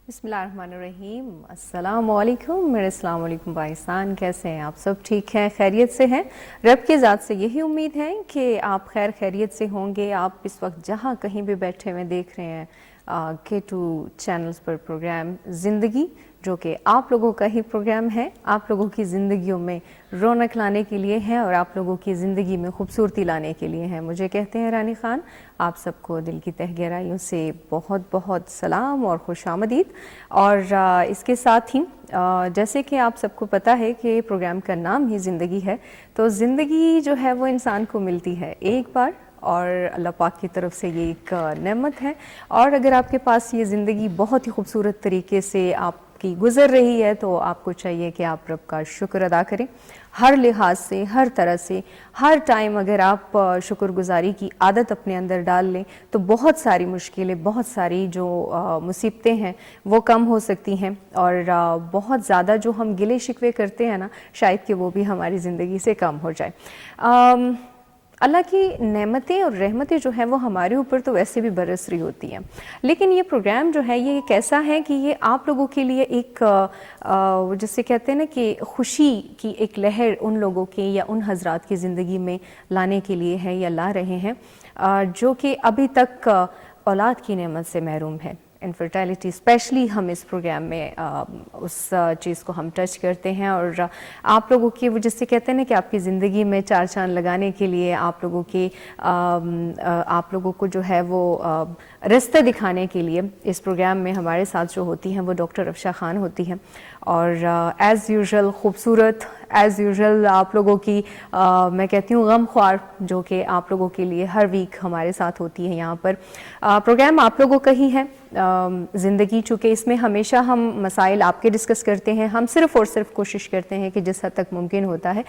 بسم اللہ الرحمن الرحیم. السلام علیکم. میرے السلام علیکم پاکستان. کیسے ہیں آپ؟ سب ٹھیک ہیں، خیریت سے ہیں؟ رب کی ذات سے یہی امید ہے کہ آپ خیر خیریت سے ہوں گے. آپ اس وقت جہاں کہیں بھی بیٹھے ہوئے دیکھ رہے ہیں K2 چینلز پر پروگرام زندگی، جو کہ آپ لوگوں کا ہی پروگرام ہے، آپ لوگوں کی زندگیوں میں رونق لانے کے لیے ہے اور آپ لوگوں کی زندگی میں خوبصورتی لانے کے لیے ہے. مجھے کہتے ہیں رانی خان. آپ سب کو دل کی تہ گہرائیوں سے بہت بہت سلام اور خوش آمدید. اور اس کے ساتھ ہی جیسے کہ آپ سب کو پتہ ہے کہ پروگرام کا نام ہی زندگی ہے، تو زندگی جو ہے وہ انسان کو ملتی ہے ایک بار، اور اللہ پاک کی طرف سے یہ ایک نعمت ہے. اور اگر آپ کے پاس یہ زندگی بہت ہی خوبصورت طریقے سے آپ کی گزر رہی ہے تو آپ کو چاہیے کہ آپ رب کا شکر ادا کریں ہر لحاظ سے، ہر طرح سے. ہر ٹائم اگر آپ شکر گزاری کی عادت اپنے اندر ڈال لیں تو بہت ساری مشکلیں، بہت ساری جو مصیبتیں ہیں وہ کم ہو سکتی ہیں، اور بہت زیادہ جو ہم گلے شکوے کرتے ہیں نا، شاید کہ وہ بھی ہماری زندگی سے کم ہو جائے. اللہ کی نعمتیں اور رحمتیں جو ہیں وہ ہمارے اوپر تو ویسے بھی برس رہی ہوتی ہیں، لیکن یہ پروگرام جو ہے یہ کیسا ہے کہ یہ آپ لوگوں کے لیے ایک جسے کہتے ہیں نا کہ خوشی کی ایک لہر ان لوگوں کے یا ان حضرات کی زندگی میں لانے کے لیے ہے یا لا رہے ہیں جو کہ ابھی تک اولاد کی نعمت سے محروم ہے. انفرٹیلٹی اسپیشلی ہم اس پروگرام میں اس چیز کو ہم ٹچ کرتے ہیں، اور آپ لوگوں کی وہ جس سے کہتے ہیں نا کہ آپ کی زندگی میں چار چاند لگانے کے لیے آپ لوگوں کو جو ہے وہ رستے دکھانے کے لیے اس پروگرام میں ہمارے ساتھ جو ہوتی ہیں وہ ڈاکٹر افشا خان ہوتی ہیں. اور ایز یوزول خوبصورت، ایز یوزول آپ لوگوں کی میں کہتی ہوں غم خوار، جو کہ آپ لوگوں کے لیے ہر ویک ہمارے ساتھ ہوتی ہے یہاں پر. پروگرام آپ لوگوں کا ہی ہے زندگی، چونکہ اس میں ہمیشہ ہم مسائل آپ کے ڈسکس کرتے ہیں. ہم صرف اور صرف کوشش کرتے ہیں کہ جس حد تک ممکن ہوتا ہے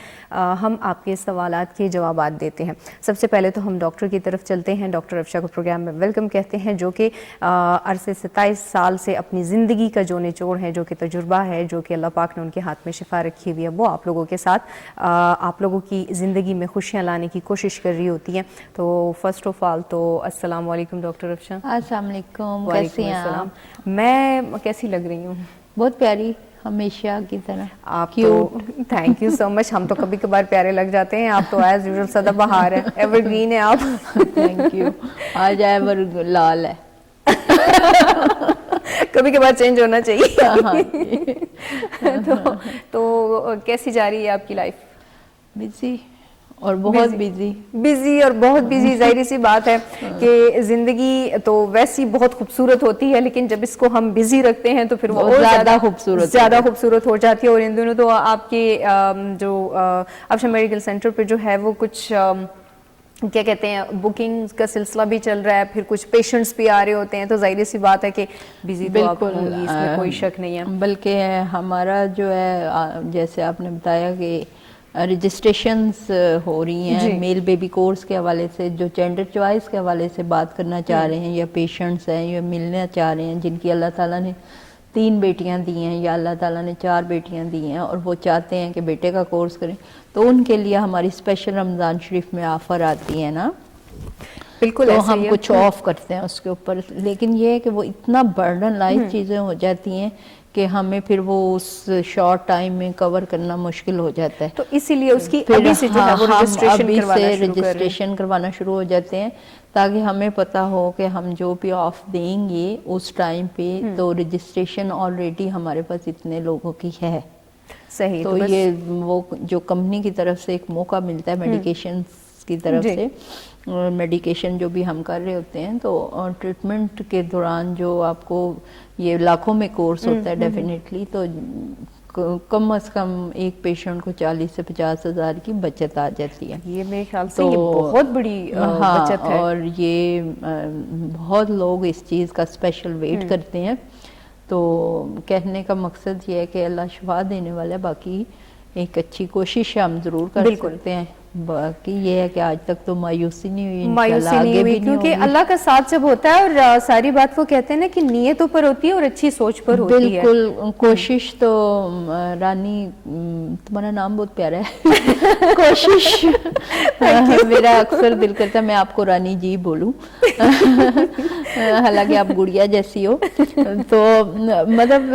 ہم آپ کے سوالات کے جوابات دیتے ہیں. سب سے پہلے تو ہم ڈاکٹر کی طرف چلتے ہیں. ڈاکٹر افشا کو پروگرام میں ویلکم کہتے ہیں، جو کہ عرصے 27 سال سے اپنی زندگی کا جو نچوڑ ہے، جو کہ تجربہ ہے، جو کہ اللہ پاک نے ان کے ہاتھ میں شفا رکھی ہوئی ہے، وہ آپ لوگوں کے ساتھ آپ لوگوں کی زندگی میں خوشیاں لانے کی کوشش کر رہی ہوتی ہیں. تو فرسٹ آف آل تو السلام علیکم ڈاکٹر افشا. السلام علیکم، وعلیکم کیسی ہیں السلام. آپ؟ میں کیسی لگ رہی ہوں؟ بہت پیاری، ہمیشہ کی طرح. آپ تو تھینک یو سو مچ. ہم تو کبھی کبھار پیارے لگ جاتے ہیں، آپ تو ایز یوزل سدا بہار ہے، ایور گرین ہے آپ. Thank you. آج ایور لال ہے. کبھی کبھار چینج ہونا چاہیے. تو کیسی جا رہی ہے آپ کی لائف؟ بزی اور بہت بزی. بزی اور بہت بزی. ظاہری سی بات ہے کہ زندگی تو ویسی بہت خوبصورت ہوتی ہے، لیکن جب اس کو ہم بزی رکھتے ہیں تو پھر وہ اور زیادہ خوبصورت ہو جاتی ہے. اور ان دنوں تو آپ کے جو افشا میڈیکل سینٹر پہ جو ہے وہ کچھ کیا کہتے ہیں بکنگ کا سلسلہ بھی چل رہا ہے، پھر کچھ پیشنٹس بھی آ رہے ہوتے ہیں، تو ظاہر سی بات ہے کہ بزی تو آپ ہوں گی، اس میں کوئی شک نہیں ہے. بلکہ ہمارا جو ہے جیسے آپ نے بتایا کہ رجسٹریشنز ہو رہی ہیں میل بیبی کورس کے حوالے سے، جو جینڈر چوائس کے حوالے سے بات کرنا چاہ رہے ہیں یا پیشنٹس ہیں یا ملنا چاہ رہے ہیں، جن کی اللہ تعالیٰ نے 3 بیٹیاں دی ہیں یا اللہ تعالیٰ نے 4 بیٹیاں دی ہیں اور وہ چاہتے ہیں کہ بیٹے کا کورس کریں، تو ان کے لیے ہماری اسپیشل رمضان شریف میں آفر آتی ہے نا. بالکل. تو ہم کچھ آف کرتے ہیں اس کے اوپر، لیکن یہ ہے کہ وہ اتنا برڈن لائف چیزیں ہو جاتی ہیں کہ ہمیں پھر وہ اس شارٹ ٹائم میں کور کرنا مشکل ہو جاتا ہے. تو اسی لیے اس کی ابھی سے جو ہے وہ رجسٹریشن کروانا شروع ہو جاتے ہیں، تاکہ ہمیں پتہ ہو کہ ہم جو بھی آف دیں گے اس ٹائم پہ تو رجسٹریشن آلریڈی ہمارے پاس اتنے لوگوں کی ہے. صحیح. تو یہ وہ جو کمپنی کی طرف سے ایک موقع ملتا ہے میڈیکیشن کی طرف سے، میڈیکیشن جو بھی ہم کر رہے ہوتے ہیں، تو ٹریٹمنٹ کے دوران جو آپ کو یہ لاکھوں میں کورس ہوتا ہے ڈیفینیٹلی، تو کم از کم ایک پیشنٹ کو 40 سے 50 ہزار کی بچت آ جاتی ہے. یہ میرے خیال سے یہ بہت بڑی بچت ہے. اور یہ بہت لوگ اس چیز کا اسپیشل ویٹ کرتے ہیں. تو کہنے کا مقصد یہ ہے کہ اللہ شفا دینے والا ہے، باقی ایک اچھی کوشش ہم ضرور کر سکتے ہیں. باقی یہ ہے کہ آج تک تو مایوسی نہیں ہوئی، مایوسی انشاءاللہ نہیں آگے ہوئی، بھی نہیں کیونکہ ہوگی۔ اللہ کا ساتھ جب ہوتا ہے، اور ساری بات وہ کہتے ہیں نا کہ نیتوں پر ہوتی ہے اور اچھی سوچ پر ہوتی ہے۔ بالکل، کوشش تو رانی تمہارا نام بہت پیارا ہے کوشش میرا اکثر دل کرتا ہے میں آپ کو رانی جی بولوں حالانکہ آپ گڑیا جیسی ہو، تو مطلب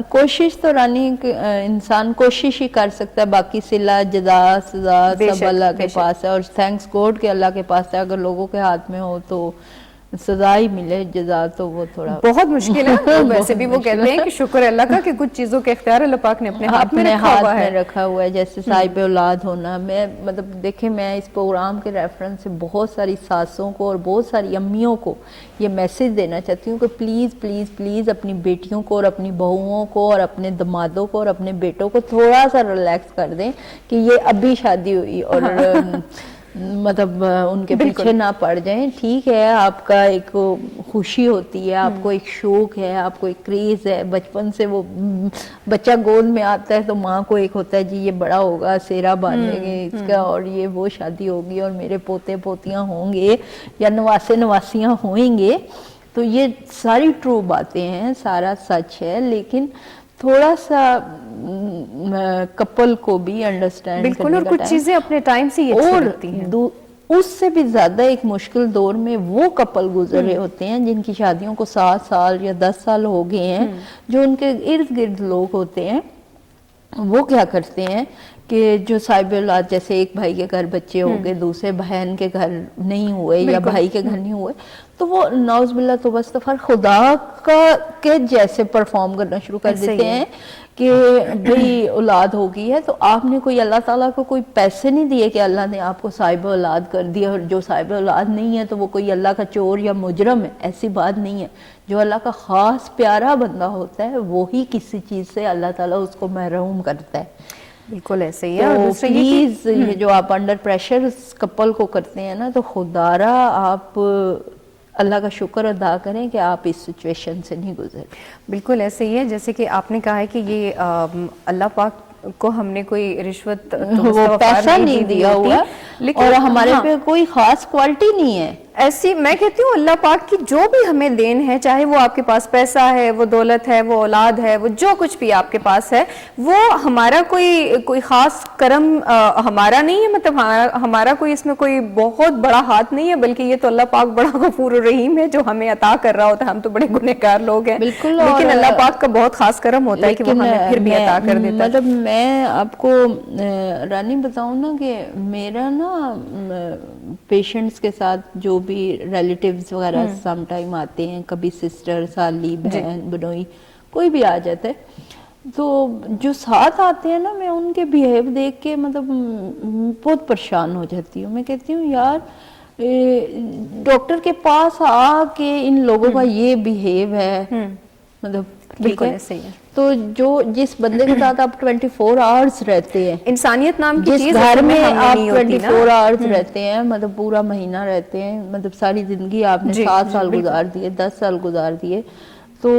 کوشش تو رانی انسان کوشش ہی کر سکتا ہے، باقی صلہ جزا سزا سب اللہ کے پاس ہے، اور تھینکس گاڈ کہ اللہ کے پاس ہے۔ اگر لوگوں کے ہاتھ میں ہو تو سزا ہی ملے، جزا تو وہ تھوڑا بہت مشکل ہے۔ ویسے بھی وہ کہتے ہیں کہ شکر اللہ کا کہ کچھ چیزوں کے اختیار اللہ پاک نے اپنے ہاتھ میں رکھا ہوا ہے، جیسے صاحب اولاد ہونا۔ میں مطلب دیکھیں، میں اس پروگرام کے ریفرنس سے بہت ساری ساسوں کو اور بہت ساری امیوں کو یہ میسج دینا چاہتی ہوں کہ پلیز پلیز پلیز اپنی بیٹیوں کو اور اپنی بہوؤں کو اور اپنے دمادوں کو اور اپنے بیٹوں کو تھوڑا سا ریلیکس کر دیں کہ یہ ابھی شادی ہوئی، اور مطلب ان کے پیچھے نہ پڑ جائیں۔ ٹھیک ہے، آپ کا ایک خوشی ہوتی ہے، آپ کو ایک شوق ہے، آپ کو ایک کریز ہے، بچپن سے وہ بچہ گود میں آتا ہے تو ماں کو ایک ہوتا ہے جی یہ بڑا ہوگا، سیرا باندھیں گے اس کا، اور یہ وہ شادی ہوگی اور میرے پوتے پوتیاں ہوں گے یا نواسے نواسیاں ہوئیں گے۔ تو یہ ساری ٹرو باتیں ہیں، سارا سچ ہے، لیکن تھوڑا سا کپل کو بھی انڈرسٹینڈ بالکل، اور کچھ چیزیں اپنے ٹائم سے یہ اچھی لگتی ہیں۔ اس سے بھی زیادہ ایک مشکل دور میں وہ کپل گزر رہے ہوتے ہیں جن کی شادیوں کو 7 سال یا 10 سال ہو گئے ہیں، جو ان کے ارد گرد لوگ ہوتے ہیں وہ کیا کرتے ہیں کہ جو صاحب اولاد، جیسے ایک بھائی کے گھر بچے ہو گئے، دوسرے بہن کے گھر نہیں ہوئے یا بھائی کے گھر نہیں ہوئے، تو وہ نعوذ باللہ توبہ استغفار خدا کے جیسے پرفارم کرنا شروع کر دیتے ہیں کہ بھئی اولاد ہو گئی ہے تو آپ نے کوئی اللہ تعالیٰ کو کوئی پیسے نہیں دیے کہ اللہ نے آپ کو صاحب اولاد کر دیا، اور جو صاحب اولاد نہیں ہے تو وہ کوئی اللہ کا چور یا مجرم ہے، ایسی بات نہیں ہے۔ جو اللہ کا خاص پیارا بندہ ہوتا ہے وہی کسی چیز سے اللہ تعالیٰ اس کو محروم کرتا ہے۔ بالکل ایسے ہی ہے۔ تو پلیز یہ جو آپ انڈر پریشر کپل کو کرتے ہیں نا، تو خدا را آپ اللہ کا شکر ادا کریں کہ آپ اس سچویشن سے نہیں گزرے۔ بالکل ایسے ہی ہے، جیسے کہ آپ نے کہا ہے کہ یہ اللہ پاک کو ہم نے کوئی رشوت وہ پیسہ نہیں دیا ہوا، اور ہمارے پہ کوئی خاص کوالٹی نہیں ہے ایسی۔ میں کہتی ہوں اللہ پاک کی جو بھی ہمیں دین ہے، چاہے وہ آپ کے پاس پیسہ ہے، وہ دولت ہے، وہ اولاد ہے، وہ جو کچھ بھی آپ کے پاس ہے، وہ ہمارا کوئی خاص کرم ہمارا نہیں ہے، مطلب ہمارا کوئی اس میں کوئی بہت بڑا ہاتھ نہیں ہے، بلکہ یہ تو اللہ پاک بڑا غفور الرحیم ہے جو ہمیں عطا کر رہا ہوتا ہے۔ ہم تو بڑے گنہگار لوگ ہیں، لیکن اللہ پاک کا بہت خاص کرم ہوتا ہے کہ وہ ہمیں پھر بھی عطا کر دیتا ہے۔ مطلب میں آپ کو رانی بتاؤں نا کہ میرا نا پیشنٹس کے ساتھ جو بھی ریلیٹیوز وغیرہ سم ٹائم آتے ہیں، کبھی سسٹر، سالی، بہن، بنوئی، کوئی بھی آ جاتا ہے، تو جو ساتھ آتے ہیں نا، میں ان کے بیہیو دیکھ کے مطلب بہت پریشان ہو جاتی ہوں۔ میں کہتی ہوں یار ڈاکٹر کے پاس آ کے ان لوگوں کا یہ بیہیو ہے، مطلب ٹھیک ہے، تو جو جس بندے کے ساتھ آپ 24 آورز رہتے ہیں، انسانیت نام کی جس چیز گھر میں آپ 24 آورز رہتے ہیں، مطلب پورا مہینہ رہتے ہیں، مطلب ساری زندگی آپ نے 7 سال گزار دیے، 10 سال گزار دیے، تو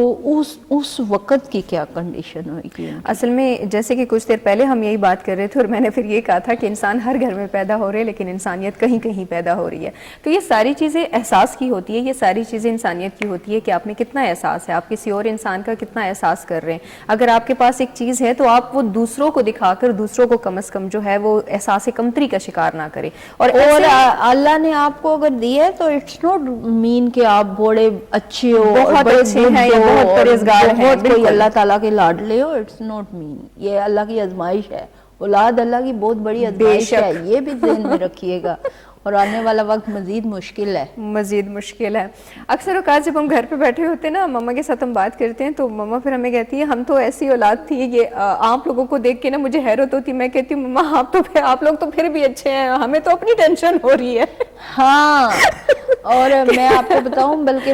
اس وقت کی کیا کنڈیشن ہوئے گی؟ اصل میں جیسے کہ کچھ دیر پہلے ہم یہی بات کر رہے تھے، اور میں نے پھر یہ کہا تھا کہ انسان ہر گھر میں پیدا ہو رہے ہیں، لیکن انسانیت کہیں کہیں پیدا ہو رہی ہے۔ تو یہ ساری چیزیں احساس کی ہوتی ہے، یہ ساری چیزیں انسانیت کی ہوتی ہے کہ آپ میں کتنا احساس ہے، آپ کسی اور انسان کا کتنا احساس کر رہے ہیں۔ اگر آپ کے پاس ایک چیز ہے تو آپ وہ دوسروں کو دکھا کر دوسروں کو کم از کم جو ہے وہ احساس کمتری کا شکار نہ کریں۔ اور اللہ نے آپ کو اگر دیا ہے تو اٹس نوٹ مین کہ آپ بڑے اچھے ہو، بہت اچھے ہیں، بہت پرہیزگار ہیں، کوئی اللہ تعالیٰ کے لاڈلے ہو، اٹس نوٹ مین، یہ اللہ کی آزمائش ہے، اولاد اللہ کی بہت بڑی آزمائش ہے، یہ بھی ذہن میں رکھیے گا، اور آنے والا وقت مزید مشکل ہے، مزید مشکل ہے۔ اکثر اوقات جب ہم گھر پہ بیٹھے ہوتے ہیں نا، مما کے ساتھ ہم بات کرتے ہیں تو مما پھر ہمیں کہتی ہے ہم تو ایسی اولاد تھی، یہ آپ لوگوں کو دیکھ کے نا مجھے حیرت ہوتی، میں کہتی ہوں مما آپ لوگ تو پھر بھی اچھے ہیں، ہمیں تو اپنی ٹینشن ہو رہی ہے۔ ہاں، اور میں آپ کو بتاؤں، بلکہ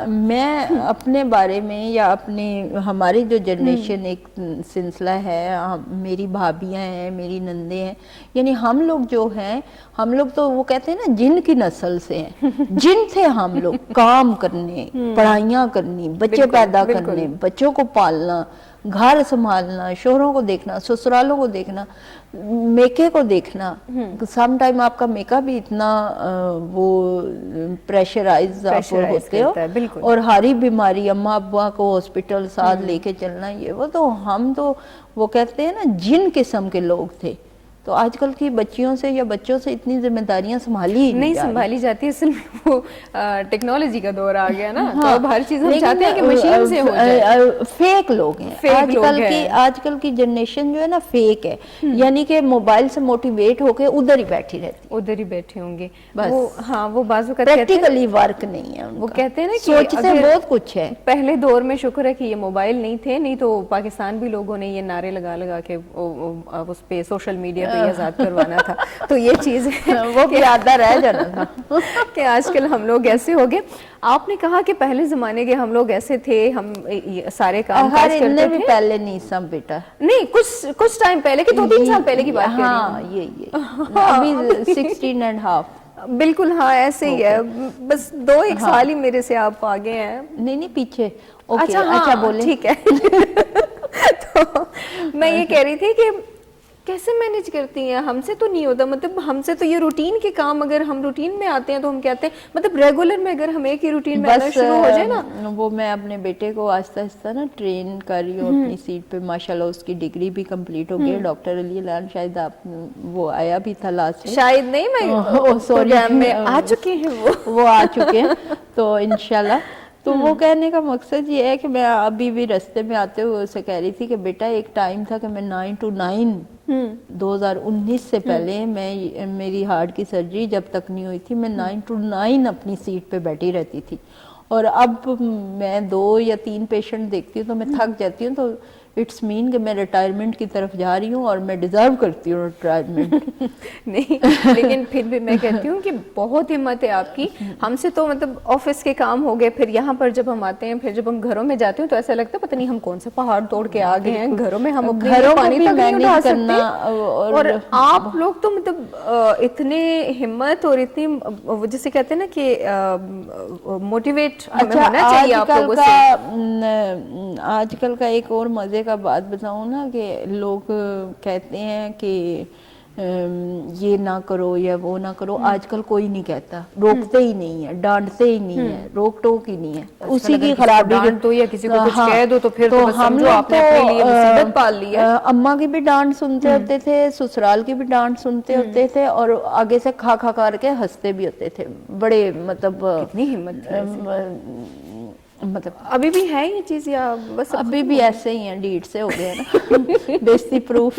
میں اپنے بارے میں یا ہماری جو جنریشن ایک سلسلہ ہے، میری بھابیاں ہیں، میری نندے ہیں، یعنی ہم لوگ جو ہیں، ہم لوگ تو وہ کہتے ہیں نا جن کی نسل سے ہیں، جن تھے ہم لوگ، کام کرنے، پڑھائیاں کرنی، بچے پیدا کرنے، بچوں کو پالنا، گھر سنبھالنا, شوہروں کو دیکھنا, سسرالوں کو دیکھنا, میکے کو دیکھنا. سم ٹائم آپ کا میکا بھی اتنا وہ پریشرائز آپ ہوتے ہو, اور ہاری بیماری, اماں ابا کو ہاسپٹل ساتھ لے کے چلنا, یہ وہ تو ہم تو وہ کہتے ہیں نا جن قسم کے لوگ تھے. تو آج کل کی بچیوں سے یا بچوں سے اتنی ذمہ داریاں نہیں سنبھالی جاتی. اصل میں وہ ٹیکنالوجی کا دور آ گیا نا, تو اب ہر چیز ہم چاہتے ہیں کہ مشین سے ہو جائے. فیک لوگ ہیں آج کل کی جنریشن جو ہے نا, فیک ہے. یعنی کہ موبائل سے موٹیویٹ ہو کے ادھر ہی بیٹھی رہتی, ادھر ہی بیٹھے ہوں گے. ہاں وہ بازو کا پریکٹیکلی ورک نہیں ہے, وہ کہتے ہیں نا سوچتے بہت کچھ ہے. پہلے دور میں شکر ہے کہ یہ موبائل نہیں تھے, نہیں تو پاکستان بھی لوگوں نے یہ نعرے لگا لگا کے اس پہ سوشل میڈیا پہ آزاد کروانا تھا. تو یہ چیز وہ بھی آدھا رہ جانا تھا کہ آج کل ہم لوگ ایسے ہو گئے. آپ نے کہا کہ پہلے زمانے کے ہم لوگ ایسے تھے, ہم سارے کام کاج کرتے تھے. پہلے نہیں سب بیٹا, نہیں کچھ ٹائم پہلے کہ 2-3 سال پہلے کی بات کر رہی ہوں. یہ ابھی 16.5 بالکل ہاں ایسے ہی ہے, بس 2-1 سال ہی میرے سے آپ آگے ہیں. نہیں پیچھے. اچھا بولیں, ٹھیک ہے. تو میں یہ کہہ رہی تھی کہ کیسے مینج کرتی ہیں, ہم سے تو نہیں ہوتا. مطلب ہم سے تو یہ روٹین کے کام, اگر ہم روٹین میں آتے ہیں تو ہم کہتے ہیں مطلب ریگولر میں اگر ہم ایک ہی روٹین میں آنا شروع ہو جائے نا. وہ میں اپنے بیٹے کو آہستہ آہستہ نا ٹرین کر رہی ہوں اپنی سیٹ پہ. ماشاءاللہ اس کی ڈگری بھی کمپلیٹ ہو گئی. ڈاکٹر علی اعلان شاید آپ وہ آیا بھی تھا لاسٹ, شاید نہیں, میں پروگرام میں آ چکے ہیں, وہ آ چکے ہیں. تو انشاءاللہ تو وہ کہنے کا مقصد یہ ہے کہ میں ابھی بھی رستے میں آتے ہوئے اسے کہہ رہی تھی کہ بیٹا ایک ٹائم تھا کہ میں 9 to 9 2019 سے پہلے میری ہارٹ کی سرجری جب تک نہیں ہوئی تھی, میں 9 to 9 اپنی سیٹ پہ بیٹھی رہتی تھی. اور اب میں 2 یا 3 پیشنٹ دیکھتی ہوں تو میں تھک جاتی ہوں. تو اٹس مین کہ میں ریٹائرمنٹ کی طرف جا رہی ہوں, اور میں ڈیزرو کرتی ہوں ریٹائرمنٹ. نہیں لیکن پھر بھی میں کہتی ہوں کہ بہت ہمت ہے آپ کی. ہم سے تو مطلب آفس کے کام ہو گئے, پھر یہاں پر جب ہم آتے ہیں, پھر جب ہم گھروں میں جاتے ہیں تو ایسا لگتا ہے پتہ نہیں ہم کون سے پہاڑ توڑ کے آ گئے ہیں. گھروں میں ہم اپنے پانی تک نہیں اٹھا سکتے, اور آپ لوگ تو مطلب اتنے ہمت اور اتنی جسے کہتے ہیں نا کہ موٹیویٹ ہمیں ہونا چاہیے آپ لوگوں سے. آج کل کا ایک اور مزے کا بات بتاؤں نا, کہ لوگ کہتے ہیں کہ یہ نہ کرو یا وہ نہ کرو. آج کل کوئی نہیں کہتا, روکتے ہی نہیں ہے, ڈانٹتے ہی نہیں ہے, روک ٹوک ہی نہیں ہے. اسی کی خرابی تو یا کسی کو کچھ کہہ دو تو پھر تو ہم لوگ آپ نے اپنے لیے مصیبت پال لی ہے. اماں کی بھی ڈانٹ سنتے ہوتے تھے, سسرال کی بھی ڈانٹ سنتے ہوتے تھے, اور آگے سے کھا کھا کر کے ہنستے بھی ہوتے تھے. بڑے مطلب کتنی ہمت, مطلب ابھی بھی ہے یہ چیز یا بس ابھی بھی ایسے ہی ہیں, ڈیٹ سے ہو گئے نا, بیستی پروف.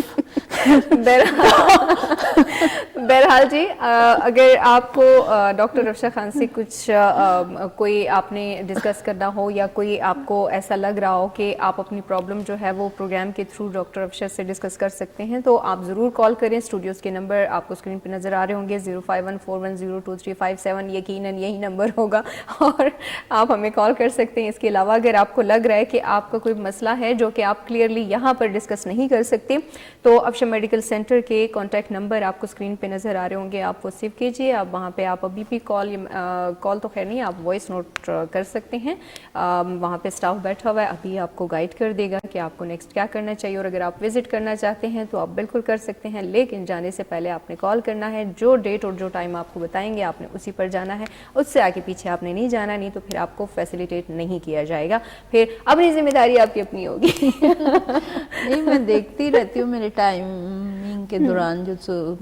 بہرحال جی, اگر آپ کو ڈاکٹر رفشہ خان سے کچھ کوئی آپ نے ڈسکس کرنا ہو, یا کوئی آپ کو ایسا لگ رہا ہو کہ آپ اپنی پرابلم جو ہے وہ پروگرام کے تھرو ڈاکٹر رفشہ سے ڈسکس کر سکتے ہیں, تو آپ ضرور کال کریں. اسٹوڈیوز کے نمبر آپ کو اسکرین پہ نظر آ رہے ہوں گے, 0514102357. یقیناً یہی نمبر ہوگا اور آپ ہمیں کال کر سکتے ہیں. اس کے علاوہ اگر آپ کو لگ رہا ہے کہ آپ کا کوئی مسئلہ ہے جو کہ آپ کلیئرلی یہاں پر ڈسکس نہیں کر سکتے, تو افشا میڈیکل سینٹر کے کانٹیکٹ نمبر آپ کو اسکرین پہ نظر آ رہے ہوں گے, آپ وہ سیو کیجئے. آپ وہاں پہ آپ ابھی بھی کال تو خیر نہیں, آپ وائس نوٹ کر سکتے ہیں. وہاں پہ اسٹاف بیٹھا ہوا ہے, ابھی آپ کو گائیڈ کر دے گا کہ آپ کو نیکسٹ کیا کرنا چاہیے. اور اگر آپ وزٹ کرنا چاہتے ہیں تو آپ بالکل کر سکتے ہیں, لیکن جانے سے پہلے آپ نے کال کرنا ہے. جو ڈیٹ اور جو ٹائم آپ کو بتائیں گے آپ نے اسی پر جانا ہے, اس سے آگے پیچھے آپ نے نہیں جانا, نہیں تو پھر آپ کو فیسیلیٹیٹ نہیں کیا جائے گا. پھر اپنی ذمہ داری آپ کی اپنی ہوگی. نہیں میں دیکھتی رہتی ہوں, میرے ٹائمنگ کے دوران جو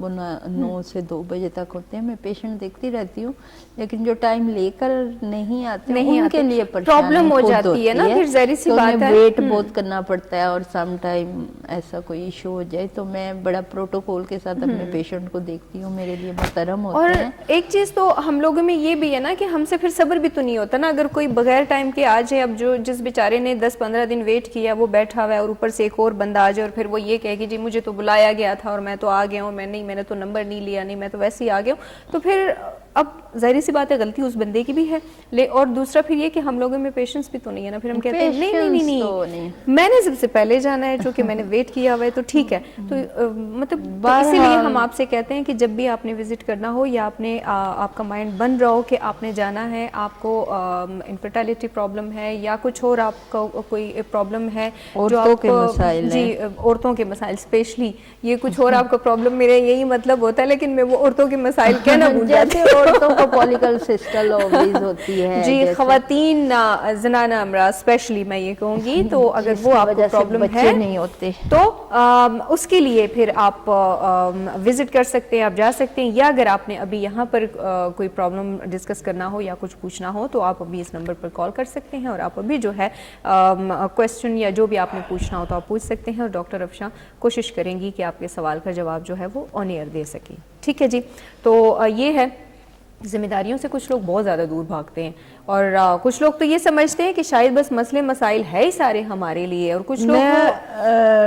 9 سے 2 بجے تک ہوتے ہیں, میں پیشنٹ دیکھتی رہتی ہوں. لیکن جو ٹائم لے کر نہیں آتے ان کے لیے پرابلم ہو جاتی ہے نا, پھر ظاہر سی بات ہے ویٹ بہت کرنا پڑتا ہے. اور سم ٹائم ایسا کوئی ایشو ہو جائے تو میں بڑا پروٹوکول کے ساتھ اپنے پیشنٹ کو دیکھتی ہوں, میرے لیے محترم ہوتے ہیں. اور ایک چیز تو ہم لوگوں میں یہ بھی ہے نا کہ ہم سے پھر صبر بھی تو نہیں ہوتا نا. اگر کوئی بغیر ٹائم کے آ جائے, اب جس بیچارے نے 10-15 دن ویٹ کیا وہ بیٹھا ہوا ہے, اور اوپر سے ایک اور بندہ آ جائے اور پھر وہ یہ کہے کہ جی مجھے تو بلایا گیا تھا اور میں تو آ گیا ہوں, میں نے تو نمبر نہیں لیا, نہیں میں تو ویسے ہی آ گیا ہوں, تو پھر اب ظاہر سی بات ہے غلطی اس بندے کی بھی ہے، اور دوسرا پھر یہ کہ ہم لوگوں میں پیشنس بھی تو نہیں ہے نا، پھر ہم کہتے ہیں نہیں میں نے سب سے پہلے جانا ہے، چونکہ میں نے ویٹ کیا ہوا ہے تو ٹھیک ہے. تو مطلب اسی لیے ہم آپ سے کہتے ہیں کہ جب بھی آپ نے وزٹ کرنا ہو یا آپ کا مائنڈ بن رہا ہو کہ آپ نے جانا ہے، آپ کو انفرٹیلٹی پرابلم ہے یا کچھ اور آپ کو کوئی پرابلم ہے جو عورتوں آپ کے مسائل جی عورتوں کے مسائل اسپیشلی یہ کچھ اور آپ کا پرابلم، میرا یہی مطلب ہوتا ہے لیکن میں وہ عورتوں کے مسائل کہنا بھول جاتی جیسے عورتوں کو پولیٹیکل سسٹم آلویز ہوتی ہے، جی خواتین زنانہ امراض اسپیشلی میں یہ کہوں گی، تو اگر وہ آپ کو پرابلم ہے نہیں ہوتے تو اس کے لیے پھر آپ وزٹ کر سکتے ہیں، آپ جا سکتے ہیں، یا اگر آپ نے ابھی یہاں پر کوئی پرابلم ڈسکس کرنا ہو یا کچھ پوچھنا ہو تو آپ ابھی اس نمبر پر کال کر سکتے ہیں، اور آپ ابھی جو ہے کویسچن یا جو بھی آپ نے پوچھنا ہو تو آپ پوچھ سکتے ہیں، اور ڈاکٹر افشاں کوشش کریں گی کہ آپ کے سوال کا جواب جو ہے وہ آن ایئر دے سکیں. ٹھیک ہے جی. تو یہ ہے، ذمہ داریوں سے کچھ لوگ بہت زیادہ دور بھاگتے ہیں، اور کچھ لوگ تو یہ سمجھتے ہیں کہ شاید بس مسئلے مسائل ہے ہی سارے ہمارے لیے، اور کچھ لوگ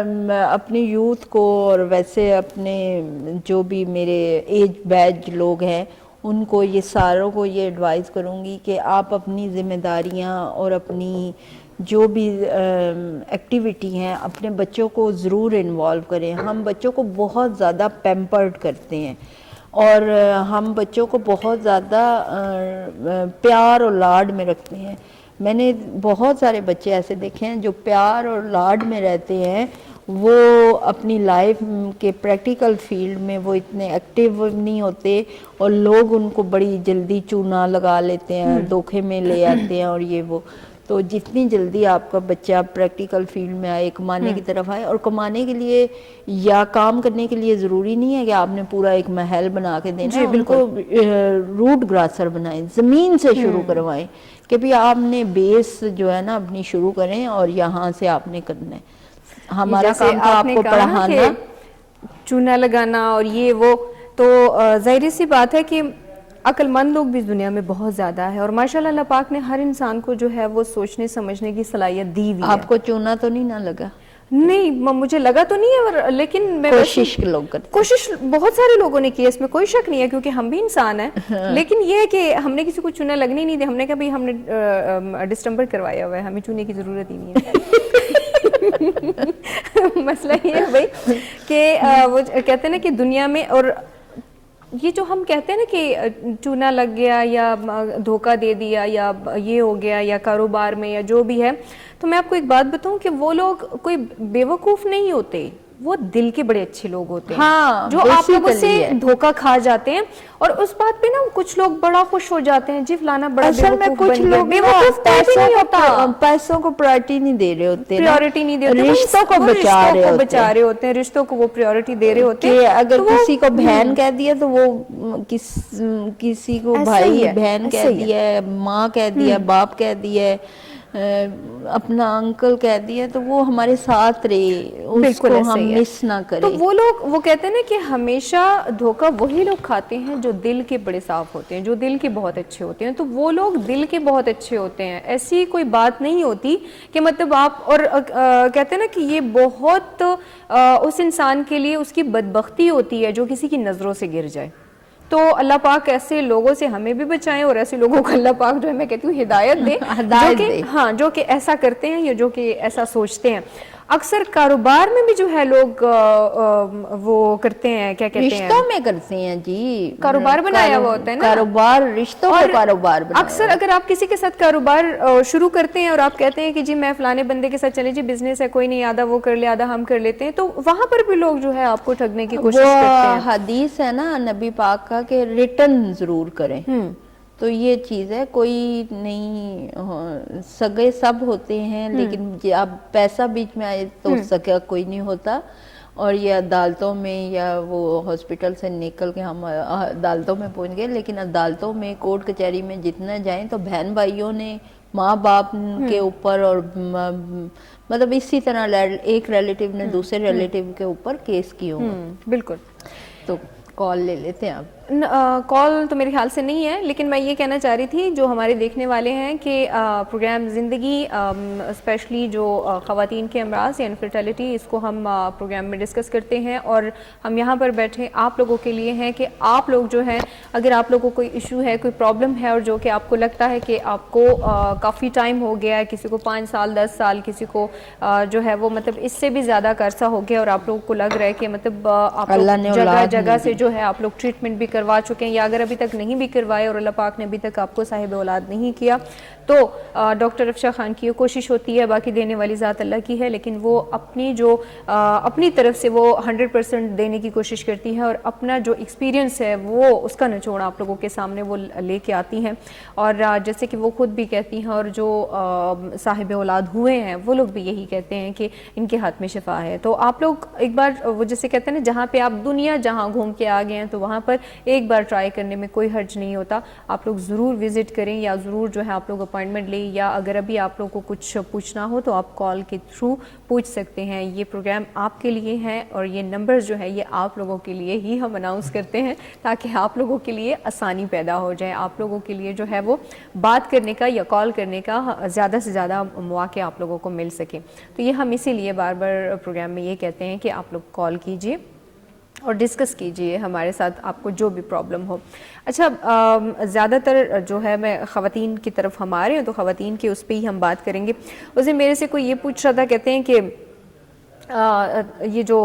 میں اپنی یوتھ کو اور ویسے اپنے جو بھی میرے ایج بیچ لوگ ہیں ان کو یہ ساروں کو یہ ایڈوائز کروں گی کہ آپ اپنی ذمہ داریاں اور اپنی جو بھی ایکٹیویٹی ہیں اپنے بچوں کو ضرور انوالو کریں. ہم بچوں کو بہت زیادہ پیمپرڈ کرتے ہیں اور ہم بچوں کو بہت زیادہ پیار اور لاڈ میں رکھتے ہیں. میں نے بہت سارے بچے ایسے دیکھے ہیں جو پیار اور لاڈ میں رہتے ہیں، وہ اپنی لائف کے پریکٹیکل فیلڈ میں وہ اتنے ایکٹیو نہیں ہوتے، اور لوگ ان کو بڑی جلدی چونا لگا لیتے ہیں، دھوکے میں لے آتے ہیں اور یہ وہ. تو جتنی جلدی آپ کا بچہ پریکٹیکل فیلڈ میں آئے، کمانے کی طرف آئے، اور کمانے کے لیے یا کام کرنے کے لیے ضروری نہیں ہے کہ آپ نے پورا ایک محل بنا کے دینا. ان کو روٹ گراسر بنائیں، زمین سے شروع کروائیں کہ بھی آپ نے بیس جو ہے نا اپنی شروع کریں اور یہاں سے آپ نے کرنا ہے. ہمارا کام تھا آپ کو پڑھانا، چونا لگانا اور یہ وہ. تو ظاہر سی بات ہے کہ عقل مند لوگ بھی اس دنیا میں بہت زیادہ ہے، اور ماشاءاللہ اللہ پاک نے ہر انسان کو جو ہے وہ سوچنے سمجھنے کی صلاحیت دی ہوئی ہے. آپ کو چونا تو نہیں نہ لگا؟ نہیں مجھے لگا تو نہیں ہے، لیکن میں کوشش لوگ کرتے، کوشش بہت سارے لوگوں نے کی، اس میں کوئی شک نہیں ہے کیونکہ ہم بھی انسان ہیں. لیکن یہ ہے کہ ہم نے کسی کو چونا لگنے نہیں دیا. ہم نے کہا بھائی ہم نے ڈسٹمبر کروایا ہوا ہے، ہمیں چونے کی ضرورت ہی نہیں ہے. مسئلہ یہ ہے بھائی کہ وہ کہتے ہیں نا کہ دنیا میں، اور یہ جو ہم کہتے ہیں نا کہ چونا لگ گیا یا دھوکہ دے دیا یا یہ ہو گیا یا کاروبار میں یا جو بھی ہے، تو میں آپ کو ایک بات بتاؤں کہ وہ لوگ کوئی بیوقوف نہیں ہوتے، وہ دل کے بڑے اچھے لوگ ہوتے ہیں جو آپ لوگوں سے دھوکہ کھا جاتے ہیں. اور اس بات پہ نا کچھ لوگ بڑا خوش ہو جاتے ہیں، جی فلانا بڑا بیوقوف بن گیا. بیوقوف نہیں ہوتا، پیسوں کو پرائرٹی نہیں دے رہے ہوتے، پریورٹی نہیں دے ہوتے، رشتوں کو بچا رہے ہوتے ہیں، رشتوں کو وہ پریورٹی دے رہے ہوتے ہیں. کہ اگر کسی کو بہن کہہ دیا تو وہ کسی کو بھائی بہن کہہ دیا ہے، ماں کہہ دیا، باپ کہہ دیا، اپنا انکل کہہ دیا، تو وہ ہمارے ساتھ رہے، اس کو ہم مس نہ کریں. تو وہ لوگ وہ کہتے ہیں نا کہ ہمیشہ دھوکہ وہی لوگ کھاتے ہیں جو دل کے بڑے صاف ہوتے ہیں، جو دل کے بہت اچھے ہوتے ہیں. تو وہ لوگ دل کے بہت اچھے ہوتے ہیں، ایسی کوئی بات نہیں ہوتی کہ مطلب آپ، اور کہتے ہیں نا کہ یہ بہت اس انسان کے لیے اس کی بدبختی ہوتی ہے جو کسی کی نظروں سے گر جائے. تو اللہ پاک ایسے لوگوں سے ہمیں بھی بچائیں، اور ایسے لوگوں کو اللہ پاک جو ہے میں کہتی ہوں ہدایت دے، جو کہ ایسا کرتے ہیں یا جو کہ ایسا سوچتے ہیں. اکثر کاروبار میں بھی جو ہے لوگ وہ کرتے ہیں، کیا کہتے ہیں، رشتوں میں کرتے ہیں جی، کاروبار بنایا ہوا ہوتا ہے نا، کاروبار رشتوں کو کاروبار بنایا. اکثر اگر آپ کسی کے ساتھ کاروبار شروع کرتے ہیں اور آپ کہتے ہیں کہ جی میں فلانے بندے کے ساتھ چلے جی بزنس ہے، کوئی نہیں، آدھا وہ کر لے آدھا ہم کر لیتے ہیں، تو وہاں پر بھی لوگ جو ہے آپ کو ٹھگنے کی کوشش کرتے ہیں. حدیث ہے نا نبی پاک کا کہ ریٹرن ضرور کریں. تو یہ چیز ہے، کوئی نہیں، سگے سب ہوتے ہیں، لیکن اب پیسہ بیچ میں آئے تو سگا کوئی نہیں ہوتا. اور یہ عدالتوں میں یا وہ ہاسپٹل سے نکل کے ہم عدالتوں میں پہنچ گئے، لیکن عدالتوں میں کورٹ کچہری میں جتنا جائیں تو بہن بھائیوں نے ماں باپ کے اوپر، اور مطلب اسی طرح ایک ریلیٹیو نے دوسرے ریلیٹیو کے اوپر کیس کیے ہوں. بالکل. تو کال لے لیتے ہیں آپ. کال تو میرے خیال سے نہیں ہے، لیکن میں یہ کہنا چاہ رہی تھی جو ہمارے دیکھنے والے ہیں کہ پروگرام زندگی اسپیشلی جو خواتین کے امراض یا انفرٹیلٹی، اس کو ہم پروگرام میں ڈسکس کرتے ہیں، اور ہم یہاں پر بیٹھے آپ لوگوں کے لیے ہیں کہ آپ لوگ جو ہیں اگر آپ لوگوں کو کوئی ایشو ہے، کوئی پرابلم ہے، اور جو کہ آپ کو لگتا ہے کہ آپ کو کافی ٹائم ہو گیا ہے، کسی کو 5 سال 10 سال، کسی کو جو ہے وہ مطلب اس سے بھی زیادہ عرصہ ہو گیا، اور آپ لوگوں کو لگ رہا ہے کہ مطلب آپ اللہ لوگ نے جگہ اولاد جگہ نہیں سے دی. جو ہے آپ لوگ ٹریٹمنٹ بھی کروا چکے ہیں، یا اگر ابھی تک نہیں بھی کروائے اور اللہ پاک نے ابھی تک آپ کو صاحب اولاد نہیں کیا، تو ڈاکٹر افشا خان کی یہ کوشش ہوتی ہے، باقی دینے والی ذات اللہ کی ہے، لیکن وہ اپنی جو اپنی طرف سے وہ 100% دینے کی کوشش کرتی ہے، اور اپنا جو ایکسپیرینس ہے وہ اس کا نچوڑ آپ لوگوں کے سامنے وہ لے کے آتی ہیں، اور جیسے کہ وہ خود بھی کہتی ہیں، اور جو صاحب اولاد ہوئے ہیں وہ لوگ بھی یہی کہتے ہیں کہ ان کے ہاتھ میں شفا ہے۔ تو آپ لوگ ایک بار وہ جیسے کہتے ہیں نا، جہاں پہ آپ دنیا جہاں گھوم کے آ گئے ہیں تو وہاں پر ایک بار ٹرائی کرنے میں کوئی حرج نہیں ہوتا، آپ لوگ ضرور وزٹ کریں، یا ضرور جو ہے آپ لوگ اپوائنٹمنٹ لیں، یا اگر ابھی آپ لوگوں کو کچھ پوچھنا ہو تو آپ کال کے تھرو پوچھ سکتے ہیں۔ یہ پروگرام آپ کے لیے ہے، اور یہ نمبرز جو ہے یہ آپ لوگوں کے لیے ہی ہم اناؤنس کرتے ہیں تاکہ آپ لوگوں کے لیے آسانی پیدا ہو جائے، آپ لوگوں کے لیے جو ہے وہ بات کرنے کا یا کال کرنے کا زیادہ سے زیادہ مواقع آپ لوگوں کو مل سکے۔ تو یہ ہم اسی لیے بار بار پروگرام میں یہ کہتے ہیں کہ آپ لوگ کال کیجئے اور ڈسکس کیجئے ہمارے ساتھ، آپ کو جو بھی پرابلم ہو۔ اچھا، زیادہ تر جو ہے میں خواتین کی طرف ہم آ رہے ہیں تو خواتین کے اس پہ ہی ہم بات کریں گے۔ اس دن میرے سے کوئی یہ پوچھ رہا تھا، کہتے ہیں کہ یہ جو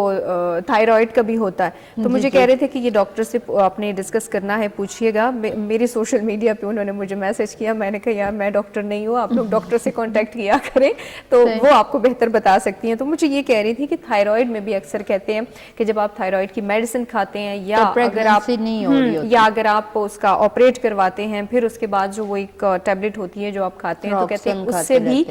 تھائرائڈ کا بھی ہوتا ہے، تو مجھے کہہ رہے تھے کہ یہ ڈاکٹر سے آپ نے ڈسکس کرنا ہے، پوچھئے گا۔ میری سوشل میڈیا پہ انہوں نے مجھے میسج کیا، میں نے کہا یار میں ڈاکٹر نہیں ہوں، آپ لوگ ڈاکٹر سے کانٹیکٹ کیا کریں تو وہ آپ کو بہتر بتا سکتی ہیں۔ تو مجھے یہ کہہ رہی تھی کہ تھائرائڈ میں بھی اکثر کہتے ہیں کہ جب آپ تھائرائڈ کی میڈیسن کھاتے ہیں، یا اگر آپ اس کا آپریٹ کرواتے ہیں، پھر اس کے بعد جو وہ ایک ٹیبلٹ ہوتی ہے جو آپ کھاتے ہیں، تو کہتے ہیں اس سے بھی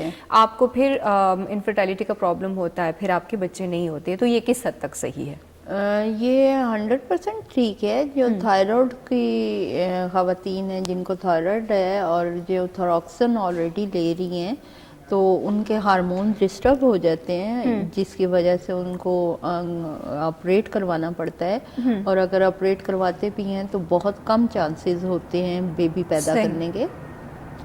آپ کو پھر انفرٹیلٹی کا پرابلم ہوتا ہے، پھر آپ کے بچے نہیں ہوتے، تو یہ کس حد تک صحیح ہے؟ یہ 100% ٹھیک ہے۔ جو تھائرائڈ کی خواتین ہیں جن کو تھائرائڈ ہے اور جو تھراکسن آلریڈی لے رہی ہیں، تو ان کے ہارمون ڈسٹرب ہو جاتے ہیں، جس کی وجہ سے ان کو آپریٹ کروانا پڑتا ہے، اور اگر آپریٹ کرواتے بھی ہیں تو بہت کم چانسز ہوتے ہیں بیبی پیدا کرنے کے،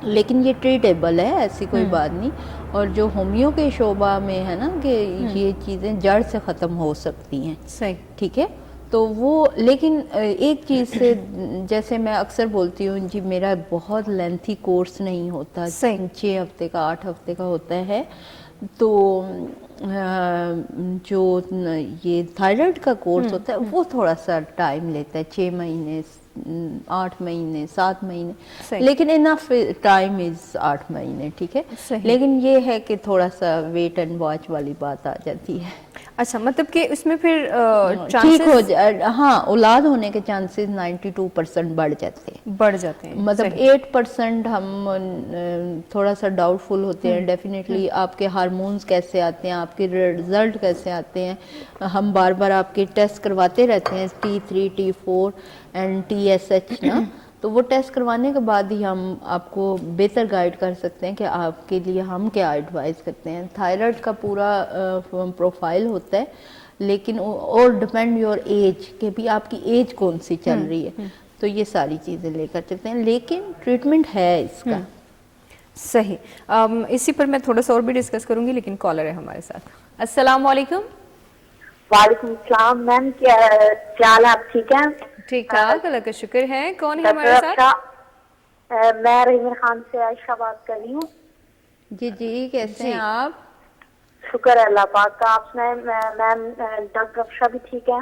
لیکن یہ ٹریٹیبل ہے، ایسی کوئی بات نہیں۔ اور جو ہومیو کے شعبہ میں ہے نا کہ یہ چیزیں جڑ سے ختم ہو سکتی ہیں، صحیح، ٹھیک ہے۔ تو وہ لیکن ایک چیز سے، جیسے میں اکثر بولتی ہوں جی میرا بہت لینتھی کورس نہیں ہوتا، 6 ہفتے کا 8 ہفتے کا ہوتا ہے، تو جو یہ تھائرائڈ کا کورس ہوتا ہے وہ تھوڑا سا ٹائم لیتا ہے، 6 مہینے 8 مہینے 7 مہینے، لیکن انف ٹائم از 8 مہینے، ٹھیک ہے۔ لیکن یہ ہے کہ تھوڑا سا ویٹ اینڈ واچ والی بات آ جاتی ہے۔ اچھا، مطلب کہ اس میں پھر ٹھیک ہو جائے، ہاں اولاد ہونے کے چانسز 92% بڑھ جاتے ہیں، مطلب 8% ہم تھوڑا سا ڈاؤٹ فل ہوتے ہیں۔ ڈیفینیٹلی آپ کے ہارمونز کیسے آتے ہیں، آپ کے رزلٹ کیسے آتے ہیں، ہم بار بار آپ کے ٹیسٹ کرواتے رہتے ہیں، T3 T4 اینڈ TSH نا، تو وہ ٹیسٹ کروانے کے بعد ہی ہم آپ کو بہتر گائیڈ کر سکتے ہیں کہ آپ کے لیے ہم کیا ایڈوائز کرتے ہیں۔ تھائرائڈ کا پورا پروفائل ہوتا ہے، لیکن اور ڈپینڈ یور ایج، کہ بھی آپ کی ایج کون سی چل رہی ہے، تو یہ ساری چیزیں لے کر چلتے ہیں، لیکن ٹریٹمنٹ ہے اس کا۔ صحیح، اسی پر میں تھوڑا سا اور بھی ڈسکس کروں گی، لیکن کالر ہے ہمارے ساتھ۔ السلام علیکم۔ وعلیکم السلام میم، کیا حال ہے؟ آپ ٹھیک ہیں؟ ٹھیک ٹھاک، اللہ کا شکر ہے۔ کون ہے ہمارے ساتھ؟ میں رحیم خان سے عائشہ بات کر رہی ہوں۔ جی جی، کیسے ہیں آپ؟ شکر ہے اللہ پاک کا، آپ سنائیں؟ میم ڈاکٹر افشا بھی ٹھیک ہے؟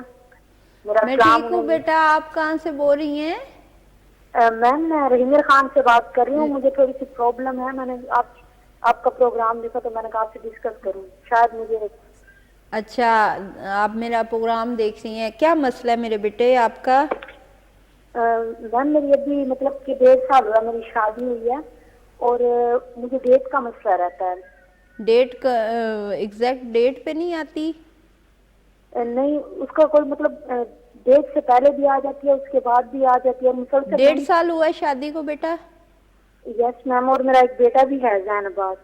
میں ٹھیک ہوں بیٹا، آپ کہاں سے بول رہی ہیں؟ میم میں رحیم خان سے بات کر رہی ہوں، مجھے تھوڑی سی پرابلم ہے، میں نے آپ کا پروگرام دیکھا تو میں نے کہا آپ سے ڈسکس کروں، شاید مجھے۔ اچھا، آپ میرا پروگرام دیکھ رہی ہیں، کیا مسئلہ ہے میرے بیٹے آپ کا؟ میم میری ابھی مطلب کہ 1.5 سال ہوا میری شادی ہوئی ہے، اور مجھے ڈیٹ کا مسئلہ رہتا ہے۔ ڈیٹ کا ایگزیکٹ ڈیٹ پہ نہیں آتی؟ نہیں، اس کا کوئی مطلب ڈیٹ سے پہلے بھی آ جاتی ہے، اس کے بعد بھی آ جاتی ہے، مسلسل۔ 1.5 سال ہوا ہے شادی کو بیٹا؟ یس میم، اور میرا ایک بیٹا بھی ہے زین عباس۔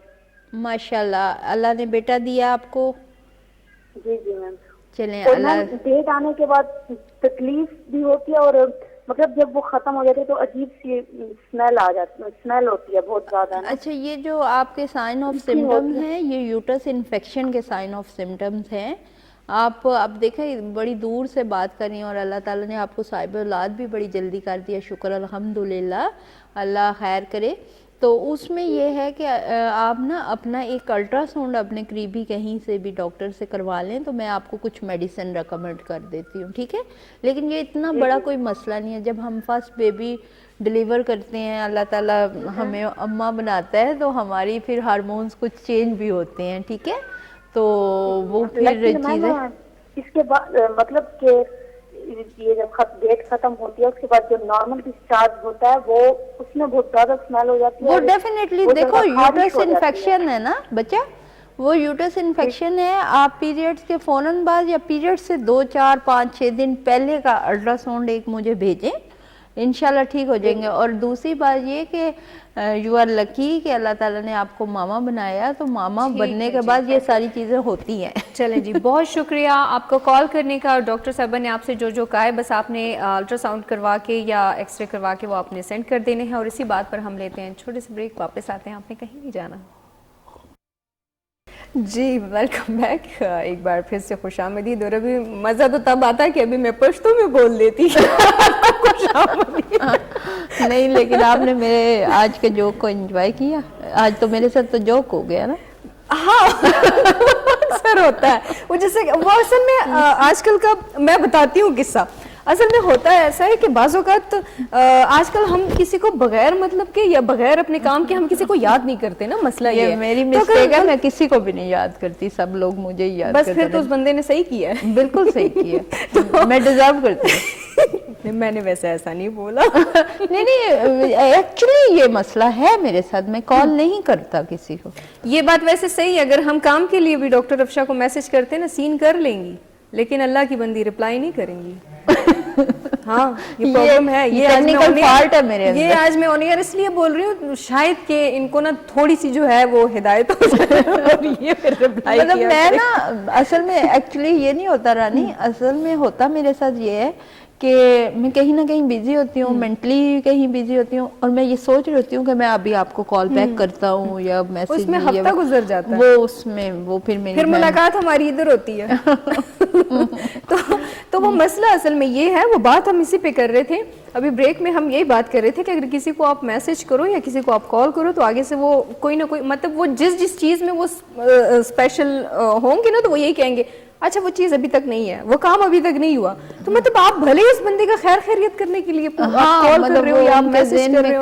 ماشاءاللہ، اللہ نے بیٹا دیا آپ کو؟ جی جی میم۔ چلیں اور اللہ۔ میم ڈیٹ آنے کے بعد تکلیف بھی ہوتی ہے، اور مطلب جب وہ ختم ہو جاتی ہے تو عجیب سی اسمیل آ جاتی ہے, اسمیل ہوتی ہے بہت زیادہ نا. اچھا, یہ جو آپ کے سائن آف سمٹمز ہیں یہ یوٹرس انفیکشن کے سائن آف سمٹمز ہیں. آپ اب دیکھیں بڑی دور سے بات کر رہی ہیں اور اللہ تعالیٰ نے آپ کو صاحب اولاد بھی بڑی جلدی کر دیا, شکر الحمدللہ, اللہ خیر کرے. تو اس میں یہ ہے کہ آپ نا اپنا ایک الٹرا ساؤنڈ اپنے قریبی کہیں سے بھی ڈاکٹر سے کروا لیں, تو میں آپ کو کچھ میڈیسن ریکمنڈ کر دیتی ہوں, ٹھیک ہے. لیکن یہ اتنا بڑا کوئی مسئلہ نہیں ہے. جب ہم فرسٹ بیبی ڈلیور کرتے ہیں, اللہ تعالیٰ ہمیں اماں بناتا ہے, تو ہماری پھر ہارمونز کچھ چینج بھی ہوتے ہیں, ٹھیک ہے. تو وہ پھر چیزیں اس کے بعد مطلب کہ یہ جب ڈیٹ ختم ہوتی ہے اس کے بعد جو نارمل ڈسچارج ہوتا ہے وہ اس میں بہت زیادہ اسمیل ہو جاتی ہے. وہ ڈیفینیٹلی دیکھو یوٹرس انفیکشن ہے نا بچہ, وہ یوٹرس انفیکشن ہے. آپ پیریڈز کے فوراً بعد یا پیریڈ سے 2 4 5 6 دن پہلے کا الٹرا ساؤنڈ ایک مجھے بھیجیں, انشاءاللہ ٹھیک ہو جائیں گے. اور دوسری بات یہ کہ یو آر لکی کہ اللہ تعالیٰ نے آپ کو ماما بنایا, تو ماما بننے کے بعد یہ ساری چیزیں ہوتی ہیں. چلیں جی, بہت شکریہ آپ کو کال کرنے کا. ڈاکٹر صاحبہ نے آپ سے جو کہا ہے بس آپ نے الٹرا ساؤنڈ کروا کے یا ایکس رے کروا کے وہ آپ نے سینڈ کر دینے ہیں. اور اسی بات پر ہم لیتے ہیں چھوٹے سے بریک, واپس آتے ہیں, آپ نے کہیں نہیں جانا. جی ویلکم بیک, ایک بار پھر سے خوش آمدید. اور ابھی مزہ تو تب آتا ہے کہ ابھی میں پشتوں میں بول دیتی. خوش آمدید نہیں, لیکن آپ نے میرے آج کے جوک کو انجوائے کیا. آج تو میرے ساتھ تو جوک ہو گیا نا. ہاں اکثر ہوتا ہے وہ, جیسے وہ اصل میں آج کل کا میں بتاتی ہوں قصہ. اصل میں ہوتا ہے ایسا ہے کہ بعض اوقات آج کل ہم کسی کو بغیر مطلب کے یا بغیر اپنے کام کے ہم کسی کو یاد نہیں کرتے نا. مسئلہ یہ میری مسٹیک ہے, میں کسی کو بھی نہیں یاد کرتی, سب لوگ مجھے یاد کرتے. بس پھر تو اس بندے نے صحیح کیا ہے. بالکل صحیح کیا, میں ڈیزرو کرتی ہوں. میں نے ویسے ایسا نہیں بولا. نہیں ایکچولی یہ مسئلہ ہے میرے ساتھ, میں کال نہیں کرتا کسی کو. یہ بات ویسے صحیح ہے, اگر ہم کام کے لیے بھی ڈاکٹر افشا کو میسج کرتے ہیں نا, سین کر لیں گی, لیکن اللہ کی بندی رپلائی نہیں کریں گی. ہاں یہ پرابلم ہے, یہ فالٹ ہے میرے اندر. یہ آج میں آن ایئر اس لیے بول رہی ہوں شاید کہ ان کو نا تھوڑی سی جو ہے وہ ہدایت ہو جائے. مطلب میں نا اصل میں ایکچولی یہ نہیں ہوتا رانی, اصل میں ہوتا میرے ساتھ یہ ہے کہ میں کہیں نہ کہیں بیزی ہوتی ہوں, مینٹلی کہیں بیزی ہوتی ہوں, اور میں یہ سوچ رہی ہوتی ہوں کہ میں ابھی آپ کو کال بیک کرتا ہوں یا میسج, اس میں ہفتہ گزر جاتا ہے, وہ اس میں وہ پھر ملاقات ہماری ادھر ہوتی ہے. تو وہ مسئلہ اصل میں یہ ہے, وہ بات ہم اسی پہ کر رہے تھے. ابھی بریک میں ہم یہی بات کر رہے تھے کہ اگر کسی کو آپ میسج کرو یا کسی کو آپ کال کرو تو آگے سے وہ کوئی نہ کوئی مطلب وہ جس چیز میں وہ اسپیشل ہوں گے نا, تو وہ یہی کہیں گے اچھا وہ چیز ابھی تک نہیں ہے, وہ کام ابھی تک نہیں ہوا. تو مطلب آپ بھلے اس بندے کا خیر خیریت کرنے کے لیے کال کر رہے ہو یا آپ میسج کر رہے ہو,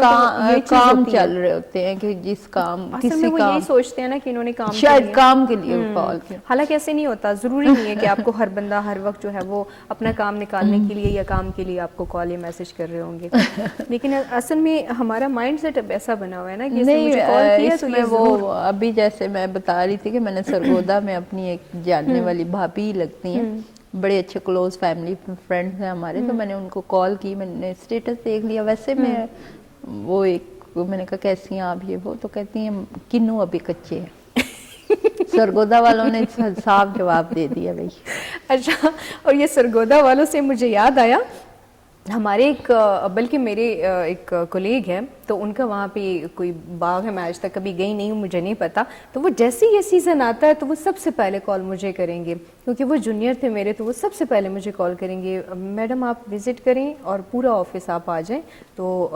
کام چل رہے ہوتے ہیں کہ جس کام کسی وہ یہی سوچتے ہیں نا کہ انہوں نے کام شاید کام کے لیے کال کیا. حالانکہ ایسے نہیں ہوتا, ضروری نہیں ہے کہ آپ کو ہر بندہ ہر وقت جو ہے وہ اپنا کام نکالنے کے لیے یا کام کے لیے آپ کو کال یا میسج کر رہے ہوں گے. لیکن اصل میں ہمارا مائنڈ سیٹ اب ایسا بنا ہوا ہے نا کہ نہیں, اس میں وہ ابھی جیسے میں بتا رہی تھی کہ میں نے سرگودا میں اپنی ایک جاننے والی بھابھی لگتی ہیں, بڑے اچھے کلوز فیملی فرینڈز ہیں ہمارے, تو میں نے ان کو کال کی, میں نے اسٹیٹس دیکھ لیا. ویسے میں وہ ایک میں نے کہا کیسی ہیں آپ, یہ وہ, تو کہتی ہیں کنو ابھی کچے ہیں. سرگودا والوں نے صاف جواب دے دیا بھائی. اچھا, اور یہ سرگودا والوں سے مجھے یاد آیا, ہمارے ایک بلکہ میرے ایک کولیگ ہے, تو ان کا وہاں پہ کوئی باغ ہے, میں آج تک کبھی گئی نہیں ہوں, مجھے نہیں پتا. تو وہ جیسے یہ سیزن آتا ہے تو وہ سب سے پہلے کال مجھے کریں گے, کیونکہ وہ جونیئر تھے میرے, تو وہ سب سے پہلے مجھے کال کریں گے, میڈم آپ وزٹ کریں اور پورا آفس آپ آ جائیں. تو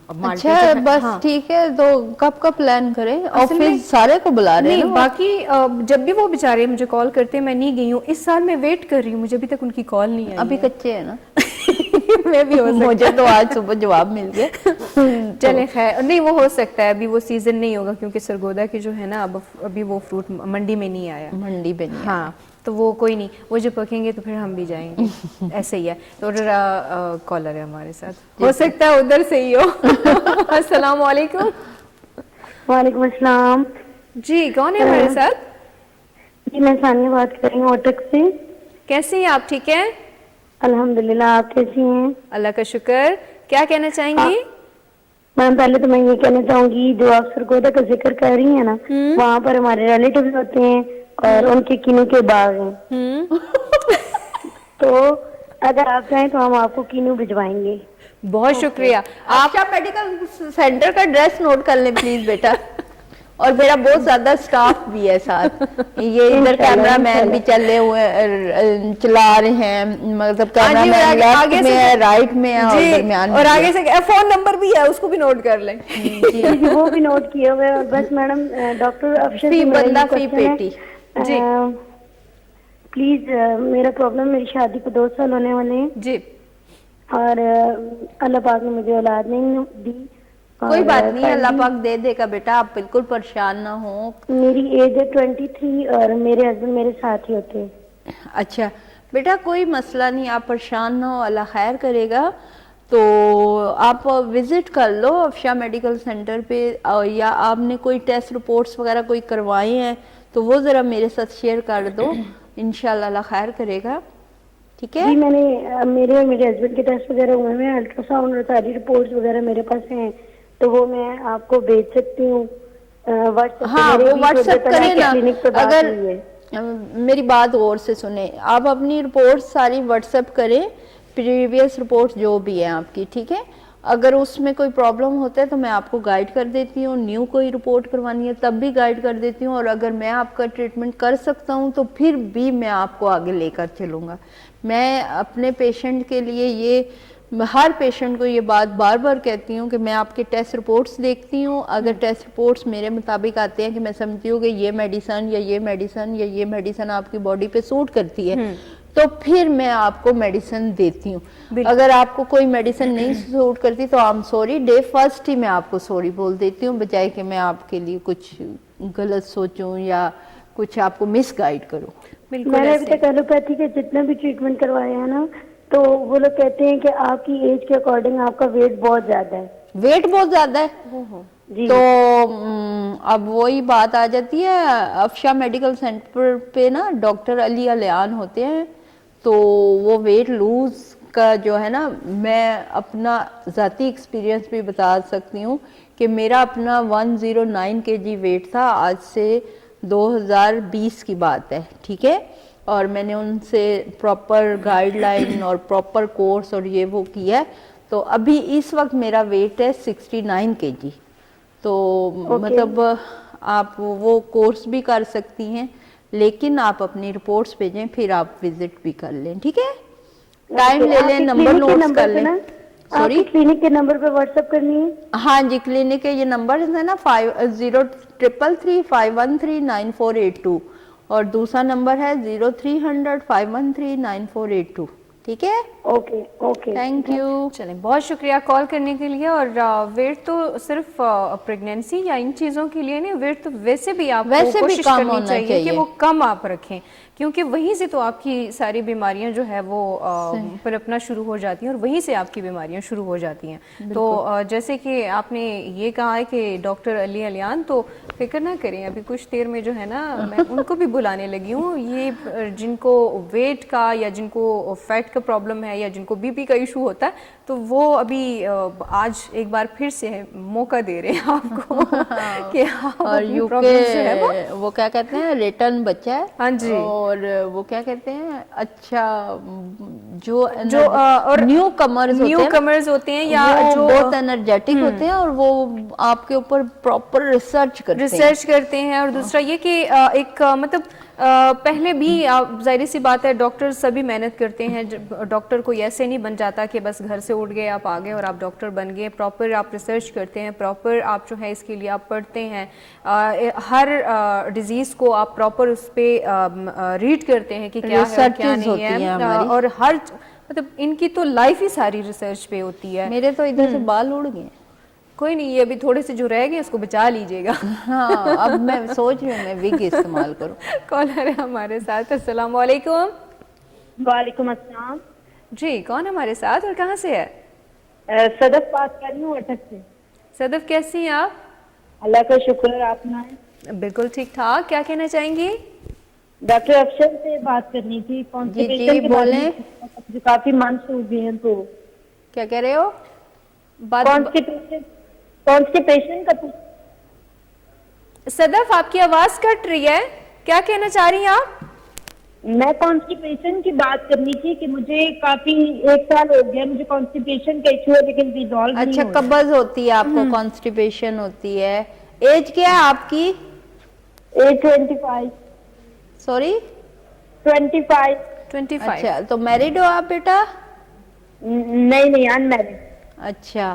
اچھا بس ٹھیک ہے, تو کب کا پلان کریں؟ آفس سارے کو بلا رہے ہیں؟ باقی جب بھی وہ بیچارے مجھے کال کرتے ہیں میں نہیں گئی ہوں, اس سال میں ویٹ کر رہی ہوں, مجھے ابھی تک ان کی کال نہیں آئی. ابھی کچے ہیں نا. میں بھی مجھے تو آج صبح جواب مل گیا. چلیں خیر, نہیں وہ ہو سکتا ہے ابھی وہ سیزن نہیں ہوگا, کیونکہ سرگودا کے جو ہے نا ابھی وہ فروٹ منڈی میں نہیں آیا. منڈی میں نہیں, ہاں, تو وہ کوئی نہیں, وہ جب پکیں گے تو پھر ہم بھی جائیں گے. ایسے ہی ہے. تو کالر ہے ہمارے ساتھ, ہو سکتا ہے ادھر سے ہی ہو. السلام علیکم. وعلیکم السلام. جی کون ہے ہمارے ساتھ؟ جی میں ثانیہ بات کر رہی ہوں اوٹک سے. کیسے ہیں آپ؟ ٹھیک ہیں الحمدللہ, آپ کیسی ہیں؟ اللہ کا شکر. کیا کہنا چاہیں گی؟ میم پہلے تو میں یہ کہنا چاہوں گی, جو آپ سرگودا کا ذکر کر رہی ہیں نا, وہاں پر ہمارے ریلیٹیوز ہوتے ہیں اور ان کے کینو کے باغ ہیں. تو اگر آپ چاہیں تو ہم آپ کو کینو بھجوائیں گے. بہت شکریہ. آپ میڈیکل سینٹر کا ایڈریس نوٹ کر لیں پلیز بیٹا. اور میرا بہت زیادہ سٹاف بھی ہے ساتھ, یہ ادھر کیمرہ مین بھی چلے ہوئے چلا رہے ہیں, مطلب کیمرہ مین لیفٹ میں ہے, رائٹ میں ہے, اور درمیان, اور آگے سے فون نمبر بھی ہے, اس کو بھی نوٹ کر لیں. وہ بھی نوٹ کیے ہوئے. اور بس میڈم ڈاکٹر افشر فی بندہ فی پیٹی. جی پلیز, میرا پرابلم, میری شادی کو 2 سال ہونے والے ہیں جی. اور اللہ پاک نے مجھے اولاد نہیں دی. کوئی بات نہیں, اللہ پاک دے دے گا بیٹا, آپ بالکل پریشان نہ ہوں. میری ایج ہے 23 اور میرے ہسبینڈ میرے ساتھ ہی ہوتے ہیں. اچھا بیٹا, کوئی مسئلہ نہیں, آپ پریشان نہ ہو, اللہ خیر کرے گا. تو آپ وزٹ کر لو افشا میڈیکل سینٹر پہ, یا آپ نے کوئی ٹیسٹ رپورٹس وغیرہ کوئی کروائے ہیں تو وہ ذرا میرے ساتھ شیئر کر دو, انشاءاللہ اللہ خیر کرے گا. ٹھیک ہے جی, میں نے میرے اور میرے ہسبینڈ کے ٹیسٹ وغیرہ ہوئے ہیں, الٹرا ساؤنڈ اور ساری رپورٹس وغیرہ میرے پاس ہیں, تو وہ میں آپ کو بھیج سکتی ہوں واٹس ایپ. ہاں وہ واٹس ایپ کریں نا. اگر ہے. میری بات غور سے سنیں, آپ اپنی رپورٹ ساری واٹس ایپ کریں, پریویس رپورٹ جو بھی ہے آپ کی, ٹھیک ہے. اگر اس میں کوئی پرابلم ہوتا ہے تو میں آپ کو گائیڈ کر دیتی ہوں, نیو کوئی رپورٹ کروانی ہے تب بھی گائیڈ کر دیتی ہوں, اور اگر میں آپ کا ٹریٹمنٹ کر سکتا ہوں تو پھر بھی میں آپ کو آگے لے کر چلوں گا. میں اپنے پیشنٹ کے لیے یہ, ہر پیشنٹ کو یہ بات بار بار کہتی ہوں کہ میں آپ کے ٹیسٹ رپورٹس دیکھتی ہوں, اگر ٹیسٹ رپورٹس میرے مطابق آتے ہیں کہ میں سمجھتی ہوں کہ یہ میڈیسن یا یہ میڈیسن یا یہ میڈیسن آپ کی باڈی پہ سوٹ کرتی ہے, تو پھر میں آپ کو میڈیسن دیتی ہوں. اگر آپ کو کوئی میڈیسن نہیں سوٹ کرتی تو I am sorry, day first ہی میں آپ کو سوری بول دیتی ہوں, بجائے کہ میں آپ کے لیے کچھ غلط سوچوں یا کچھ آپ کو مس گائیڈ کروں. میں نے ابھی تک ایلوپیتھی کے جتنے بھی ٹریٹمنٹ کروایا ہے نا, تو وہ لوگ کہتے ہیں کہ آپ کی ایج کے اکارڈنگ آپ کا ویٹ بہت زیادہ ہے. ویٹ بہت زیادہ ہے جی. تو اب وہی بات آ جاتی ہے, افشا میڈیکل سینٹر پہ نا ڈاکٹر علی الیان ہوتے ہیں, تو وہ ویٹ لوز کا جو ہے نا, میں اپنا ذاتی ایکسپیرینس بھی بتا سکتی ہوں کہ میرا اپنا 109 kg ویٹ تھا, آج سے 2020 کی بات ہے, ٹھیک ہے. اور میں نے ان سے پراپر گائیڈ لائن اور پراپر کورس اور یہ وہ کیا ہے, تو ابھی اس وقت میرا ویٹ ہے 69 kg. تو مطلب آپ وہ کورس بھی کر سکتی ہیں, لیکن آپ اپنی رپورٹس بھیجیں, پھر آپ وزٹ بھی کر لیں, ٹھیک ہے. ٹائم لے لیں, نمبر نوٹس کر لیں. سوری, کلینک کے نمبر پہ واٹس ایپ کرنی ہے. ہاں جی, کلینک کے یہ نمبر ہے نا 0333 513 9482, اور دوسرا نمبر ہے 0300 513 9482. ٹھیک ہے, اوکے اوکے, تھینک یو. چلیں, بہت شکریہ کال کرنے کے لیے. اور ویٹ تو صرف پریگنینسی یا ان چیزوں کے لیے نہیں, ویٹ تو ویسے بھی آپ کو کوشش کرنی چاہیے کہ وہ کم آپ رکھیں, کیونکہ وہیں سے تو آپ کی ساری بیماریاں جو ہے وہ پنپنا شروع ہو جاتی ہیں, اور وہیں سے آپ کی بیماریاں شروع ہو جاتی ہیں. تو جیسے کہ آپ نے یہ کہا ہے کہ ڈاکٹر علی الیان, تو فکر نہ کریں, ابھی کچھ دیر میں جو ہے نا میں ان کو بھی بلانے لگی ہوں. یہ جن کو ویٹ کا یا جن کو فیٹ کا پرابلم ہے یا جن کو بی پی کا ایشو ہوتا ہے, تو وہ ابھی آج ایک بار پھر سے موقع دے رہے ہیں آپ کو کہ اور یو کے وہ کیا کہتے ہیں ریٹرن بچہ ہے. ہاں جی, اور وہ کیا کہتے ہیں, اچھا جو نیو کمرز ہوتے ہیں یا جو بہت انرجیٹک ہوتے ہیں, اور وہ آپ کے اوپر پراپر ریسرچ کرتے ہیں. اور دوسرا یہ کہ ایک مطلب پہلے بھی ظاہر سی بات ہے, ڈاکٹر سبھی محنت کرتے ہیں, ڈاکٹر کوئی ایسے نہیں بن جاتا کہ بس گھر سے اٹھ گئے آپ آ گئے اور آپ ڈاکٹر بن گئے. پراپر آپ ریسرچ کرتے ہیں, پراپر آپ جو ہے اس کے لیے آپ پڑھتے ہیں, ہر ڈیزیز کو آپ پراپر اس پہ ریڈ کرتے ہیں کہ کیا ہے کیا نہیں ہے, اور ہر مطلب ان کی تو لائف ہی ساری ریسرچ پہ ہوتی ہے. میرے تو ادھر سے بال اڑ گئے. کوئی نہیں, یہ ابھی تھوڑے سے جو رہ گئے اس کو بچا لیجئے گا. ہاں, اب میں سوچ رہی ہوں میں وگ استعمال کروں. کالر ہے ہمارے ساتھ. السلام علیکم. وعلیکم السلام. جی, کون ہمارے ساتھ اور کہاں سے ہے؟ صدف بات کر رہی ہوں اٹک سے. صدف, کیسی ہیں آپ؟ اللہ کا شکر ہے, آپ سنائیں. بالکل ٹھیک ٹھاک. کیا کہنا چاہیں گی؟ ڈاکٹر افشر سے بات کرنی تھی. جی بولیں. کافی منتھ ہو گئے ہیں, تو کیا کہہ رہے ہو؟ کانسٹیپیشن کا. صدف, آپ کی آواز کٹ رہی ہے, کیا کہنا چاہ رہی ہیں آپ؟ میں کانسٹیپیشن کی بات کرنی تھی کہ مجھے کافی 1 سال ہو گیا مجھے کانسٹیپیشن کا ایشو ہے لیکن ریزالو نہیں اچھا ہو رہا. قبض ہوتی ہے آپ کو, کانسٹیپیشن ہوتی ہے. ایج کیا ہے آپ کی؟ ایج 25. سوری 25. 25. اچھا تو میرڈ ہو آپ بیٹا؟ نہیں ان میرڈ. اچھا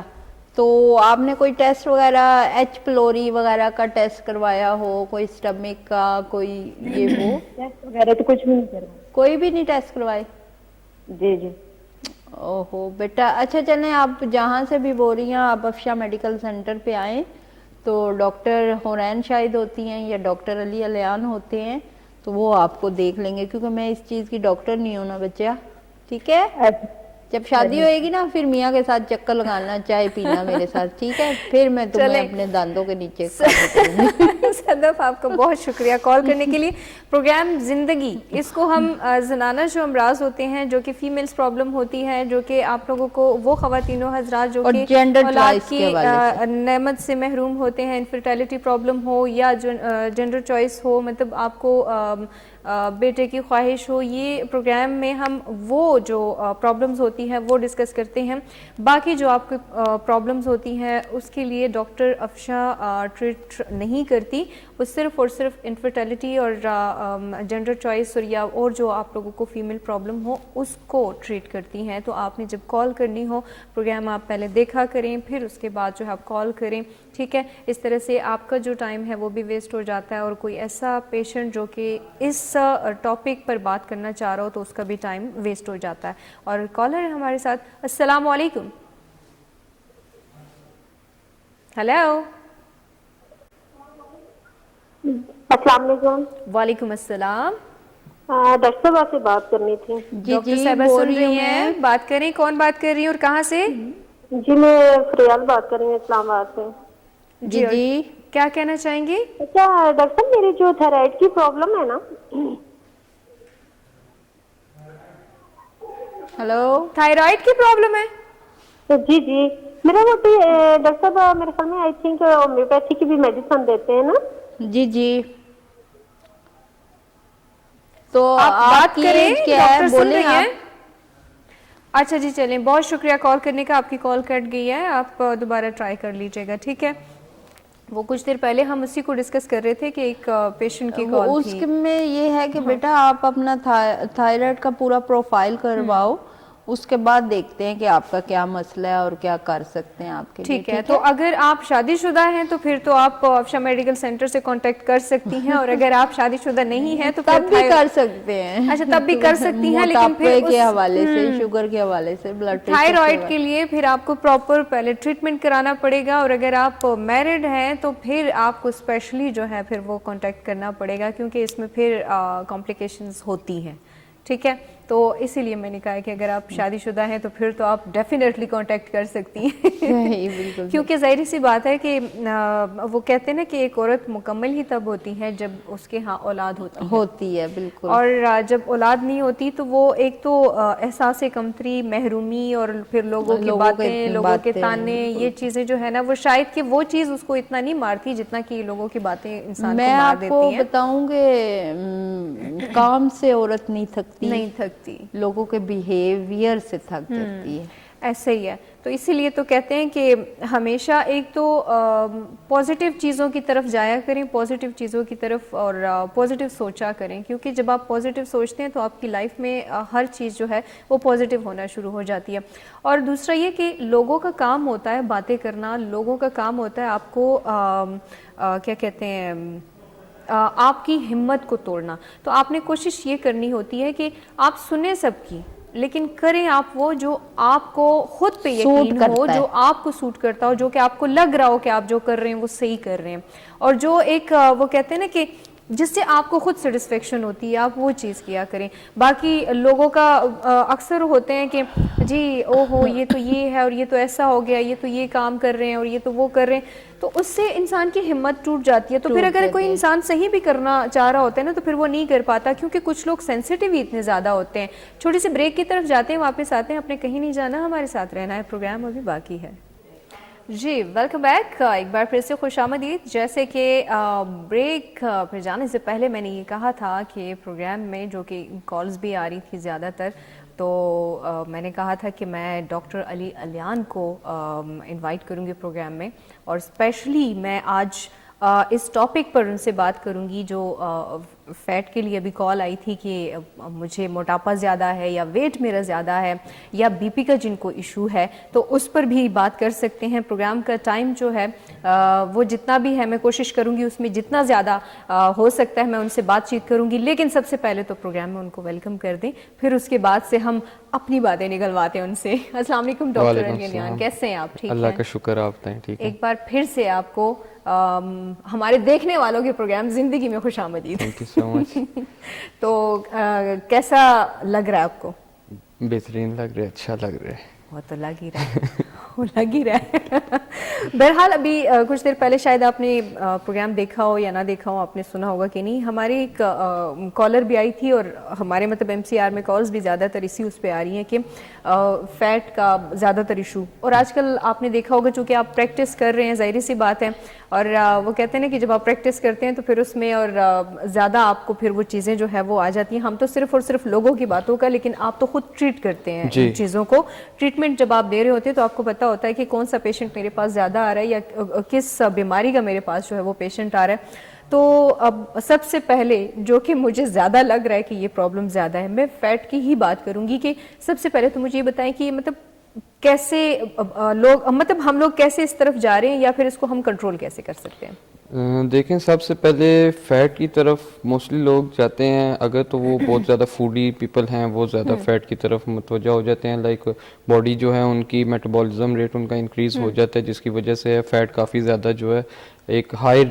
تو آپ نے کوئی ٹیسٹ وغیرہ ایچ پلوری وغیرہ کا ٹیسٹ کروایا ہو, کوئی اسٹمک کا کوئی یہ وہ؟ ٹیسٹ وغیرہ تو کچھ بھی نہیں کرا. کوئی بھی نہیں ٹیسٹ کروائے؟ جی جی. اوہو بیٹا. اچھا چلیں آپ جہاں سے بھی بول رہی ہیں آپ افشا میڈیکل سینٹر پہ آئیں تو ڈاکٹر حورین شاہد ہوتی ہیں یا ڈاکٹر علی علیان ہوتے ہیں تو وہ آپ کو دیکھ لیں گے, کیونکہ میں اس چیز کی ڈاکٹر نہیں ہوں نا بچہ. ٹھیک ہے, جب شادی ہوئے گی نا پھر میاں کے ساتھ چکر لگانا, چائے پینا میرے ساتھ, ٹھیک ہے؟ پھر میں تمہیں اپنے دانتوں کے نیچے قابو کروں گی. صدف آپ کا بہت شکریہ کال کرنے کے لیے. پروگرام زندگی, اس کو ہم زنانہ جو امراض ہوتے ہیں جو کہ فیمیلز پرابلم ہوتی ہے, جو کہ آپ لوگوں کو وہ خواتین و حضرات جو کہ اولاد کی نعمت سے محروم ہوتے ہیں, انفرٹیلٹی پرابلم ہو یا جنڈر چوائس ہو, مطلب آپ کو بیٹے کی خواہش ہو, یہ پروگرام میں ہم وہ جو پرابلمز ہوتی ہیں وہ ڈسکس کرتے ہیں. باقی جو آپ کی پرابلمز ہوتی ہیں اس کے لیے ڈاکٹر افشا ٹریٹ نہیں کرتی, وہ صرف اور صرف انفرٹیلٹی اور جنڈر چوائس اور جو آپ لوگوں کو فیمیل پرابلم ہو اس کو ٹریٹ کرتی ہیں. تو آپ نے جب کال کرنی ہو پروگرام آپ پہلے دیکھا کریں, پھر اس کے بعد جو ہے آپ کال کریں, ٹھیک ہے؟ اس طرح سے آپ کا جو ٹائم ہے وہ بھی ویسٹ ہو جاتا ہے, اور کوئی ایسا پیشنٹ جو کہ اس ٹاپک پر بات کرنا چاہ رہا ہو تو اس کا بھی ٹائم ویسٹ ہو جاتا ہے. اور کالر ہے ہمارے ساتھ. السلام علیکم. ہیلو. السلام علیکم. وعلیکم السلام. ڈاکٹر صاحب آپ سے بات کرنی تھی. ڈاکٹر صاحبہ سن رہی ہیں, بات کریں. کون بات کر رہی ہیں اور کہاں سے؟ جی میں فریال بات کر رہی ہوں اسلام آباد سے. جی جی, کیا کہنا چاہیں گی؟ اچھا ڈاکٹر صاحب میری جو تھائرائڈ کی پرابلم ہے نا. ہلو, تھائرائڈ کی پرابلم ہے؟ جی جی میرا وہ ڈاکٹر صاحب میرے خیال میں آئی تھنک ہومیوپیتھی کی بھی میڈیسن دیتے ہیں نا. جی جی, تو آپ بات کی کریں, ایج کیا ہے ڈاکٹر سن بولیں رہی ہیں؟ آپ. اچھا جی چلیں, بہت شکریہ کال کرنے کا. آپ کی کال کٹ گئی ہے, آپ دوبارہ ٹرائی کر لیجیے گا, ٹھیک ہے؟ وہ کچھ دیر پہلے ہم اسی کو ڈسکس کر رہے تھے کہ ایک پیشنٹ کی کال اس تھی. میں یہ ہے کہ بیٹا آپ اپنا تھائرائڈ کا پورا پروفائل کرواؤ, اس کے بعد دیکھتے ہیں کہ آپ کا کیا مسئلہ ہے اور کیا کر سکتے ہیں آپ کے لیے. ٹھیک ہے, تو اگر آپ شادی شدہ ہیں تو پھر تو آپ افشا میڈیکل سینٹر سے کانٹیکٹ کر سکتی ہیں, اور اگر آپ شادی شدہ نہیں ہیں تو تب بھی کر سکتے ہیں. اچھا تب بھی کر سکتی ہیں, لیکن موٹاپے کے حوالے سے, شوگر کے حوالے سے, بلڈ پریشر تھائرائڈ کے لیے پھر آپ کو پراپر پہلے ٹریٹمنٹ کرانا پڑے گا, اور اگر آپ میرڈ ہیں تو پھر آپ کو اسپیشلی جو ہے پھر وہ کانٹیکٹ کرنا پڑے گا, کیونکہ اس میں پھر کمپلیکیشنز ہوتی ہیں, ٹھیک ہے؟ تو اسی لیے میں نے کہا کہ اگر آپ شادی شدہ ہیں تو پھر تو آپ ڈیفینیٹلی کانٹیکٹ کر سکتی ہیں, کیونکہ ظاہری سی بات ہے کہ وہ کہتے ہیں نا کہ ایک عورت مکمل ہی تب ہوتی ہے جب اس کے ہاں اولاد ہوتی ہے. بالکل. اور جب اولاد نہیں ہوتی تو وہ ایک تو احساس کمتری, محرومی, اور پھر لوگوں کی باتیں, لوگوں کے تانے, یہ چیزیں جو ہے نا وہ شاید کہ وہ چیز اس کو اتنا نہیں مارتی جتنا کہ لوگوں کی باتیں انسان کو مار دیتی ہیں. میں آپ کو بتاؤں کہ کام سے عورت نہیں تھکتی, لوگوں کے بیہیویئر سے تھک جاتی ہے. ایسے ہی ہے, تو اسی لیے تو کہتے ہیں کہ ہمیشہ ایک تو پازیٹیو چیزوں کی طرف جایا کریں, پازیٹیو چیزوں کی طرف, اور پازیٹیو سوچا کریں, کیونکہ جب آپ پازیٹیو سوچتے ہیں تو آپ کی لائف میں ہر چیز جو ہے وہ پازیٹیو ہونا شروع ہو جاتی ہے. اور دوسرا یہ کہ لوگوں کا کام ہوتا ہے باتیں کرنا, لوگوں کا کام ہوتا ہے آپ کو کیا کہتے ہیں, آپ کی ہمت کو توڑنا. تو آپ نے کوشش یہ کرنی ہوتی ہے کہ آپ سنیں سب کی, لیکن کریں آپ وہ جو آپ کو خود پہ یقین ہو, جو آپ کو سوٹ کرتا ہو, جو کہ آپ کو لگ رہا ہو کہ آپ جو کر رہے ہیں وہ صحیح کر رہے ہیں, اور جو ایک وہ کہتے ہیں نا کہ جس سے آپ کو خود سیٹسفیکشن ہوتی ہے, آپ وہ چیز کیا کریں. باقی لوگوں کا اکثر ہوتے ہیں کہ جی او ہو یہ تو یہ ہے, اور یہ تو ایسا ہو گیا, یہ تو یہ کام کر رہے ہیں, اور یہ تو وہ کر رہے ہیں, تو اس سے انسان کی ہمت ٹوٹ جاتی ہے. تو پھر اگر کوئی انسان صحیح بھی کرنا چاہ رہا ہوتا ہے نا تو پھر وہ نہیں کر پاتا, کیونکہ کچھ لوگ سینسیٹیو ہی اتنے زیادہ ہوتے ہیں. چھوٹی سی بریک کی طرف جاتے ہیں, واپس آتے ہیں. اپنے کہیں نہیں جانا, ہمارے ساتھ رہنا ہے, پروگرام ابھی باقی ہے. جی ویلکم بیک، ایک بار پھر سے خوش آمدید. جیسے کہ بریک پہ جانے سے پہلے میں نے یہ کہا تھا کہ پروگرام میں جو کہ کالز بھی آ رہی تھی زیادہ تر، تو میں نے کہا تھا کہ میں ڈاکٹر علی الیان کو انوائٹ کروں گی پروگرام میں، اور اسپیشلی میں آج اس ٹاپک پر ان سے بات کروں گی جو فیٹ کے لیے ابھی کال آئی تھی کہ مجھے موٹاپا زیادہ ہے یا ویٹ میرا زیادہ ہے یا بی پی کا جن کو ایشو ہے، تو اس پر بھی بات کر سکتے ہیں. پروگرام کا ٹائم جو ہے وہ جتنا بھی ہے میں کوشش کروں گی اس میں جتنا زیادہ ہو سکتا ہے میں ان سے بات چیت کروں گی، لیکن سب سے پہلے تو پروگرام میں ان کو ویلکم کر دیں، پھر اس کے بعد سے ہم اپنی باتیں نکلواتے ہیں ان سے. السلام علیکم ڈاکٹر علی الیان، کیسے ہیں آپ؟ ٹھیک ہیں؟ اللہ کا شکر، آپ بتائیں ٹھیک ہے؟ ایک بار پھر سے آپ کو ہمارے دیکھنے والوں کے پروگرام زندگی میں خوش آمدید. تھینک یو سو مچ. تو کیسا لگ رہا ہے آپ کو؟ بہترین لگ رہا ہے، اچھا لگ رہا ہے. وہ تو لگ ہی رہا ہے، وہ لگ ہی رہا ہے. بہرحال ابھی کچھ دیر پہلے شاید آپ نے پروگرام دیکھا ہو یا نہ دیکھا ہو، آپ نے سنا ہوگا کہ نہیں، ہماری ایک کالر بھی آئی تھی، اور ہمارے مطلب ایم سی آر میں کالز بھی زیادہ تر اسی اس پہ آ رہی ہیں کہ فیٹ کا زیادہ تر ایشو. اور آج کل آپ نے دیکھا ہوگا چونکہ آپ پریکٹس کر رہے ہیں، ظاہری سی بات ہے، اور وہ کہتے ہیں نا کہ جب آپ پریکٹس کرتے ہیں تو پھر اس میں اور زیادہ آپ کو پھر وہ چیزیں جو ہے وہ آ جاتی ہیں. ہم تو صرف اور صرف لوگوں کی باتوں کا، لیکن آپ تو خود ٹریٹ کرتے ہیں ان چیزوں کو. ٹریٹمنٹ جب آپ دے رہے ہوتے ہیں تو آپ کو پتہ ہوتا ہے کہ کون سا پیشنٹ میرے پاس زیادہ آ رہا ہے یا کس بیماری کا میرے پاس جو ہے وہ پیشنٹ آ رہا ہے. تو اب سب سے پہلے جو کہ مجھے زیادہ لگ رہا ہے کہ یہ پرابلم زیادہ ہے، میں فیٹ کی ہی بات کروں گی. کہ سب سے پہلے تو مجھے یہ بتائیں کہ مطلب کیسے لوگ، مطلب ہم لوگ کیسے اس طرف جا رہے ہیں یا پھر اس کو ہم کنٹرول کیسے کر سکتے ہیں؟ دیکھیں، سب سے پہلے فیٹ کی طرف موسٹلی لوگ جاتے ہیں اگر تو وہ بہت زیادہ فوڈی پیپل ہیں، وہ زیادہ فیٹ کی طرف متوجہ ہو جاتے ہیں. لائک باڈی جو ہے ان کی میٹابولزم ریٹ ان کا انکریز ہو جاتا ہے، جس کی وجہ سے فیٹ کافی زیادہ جو ہے ایک ہائی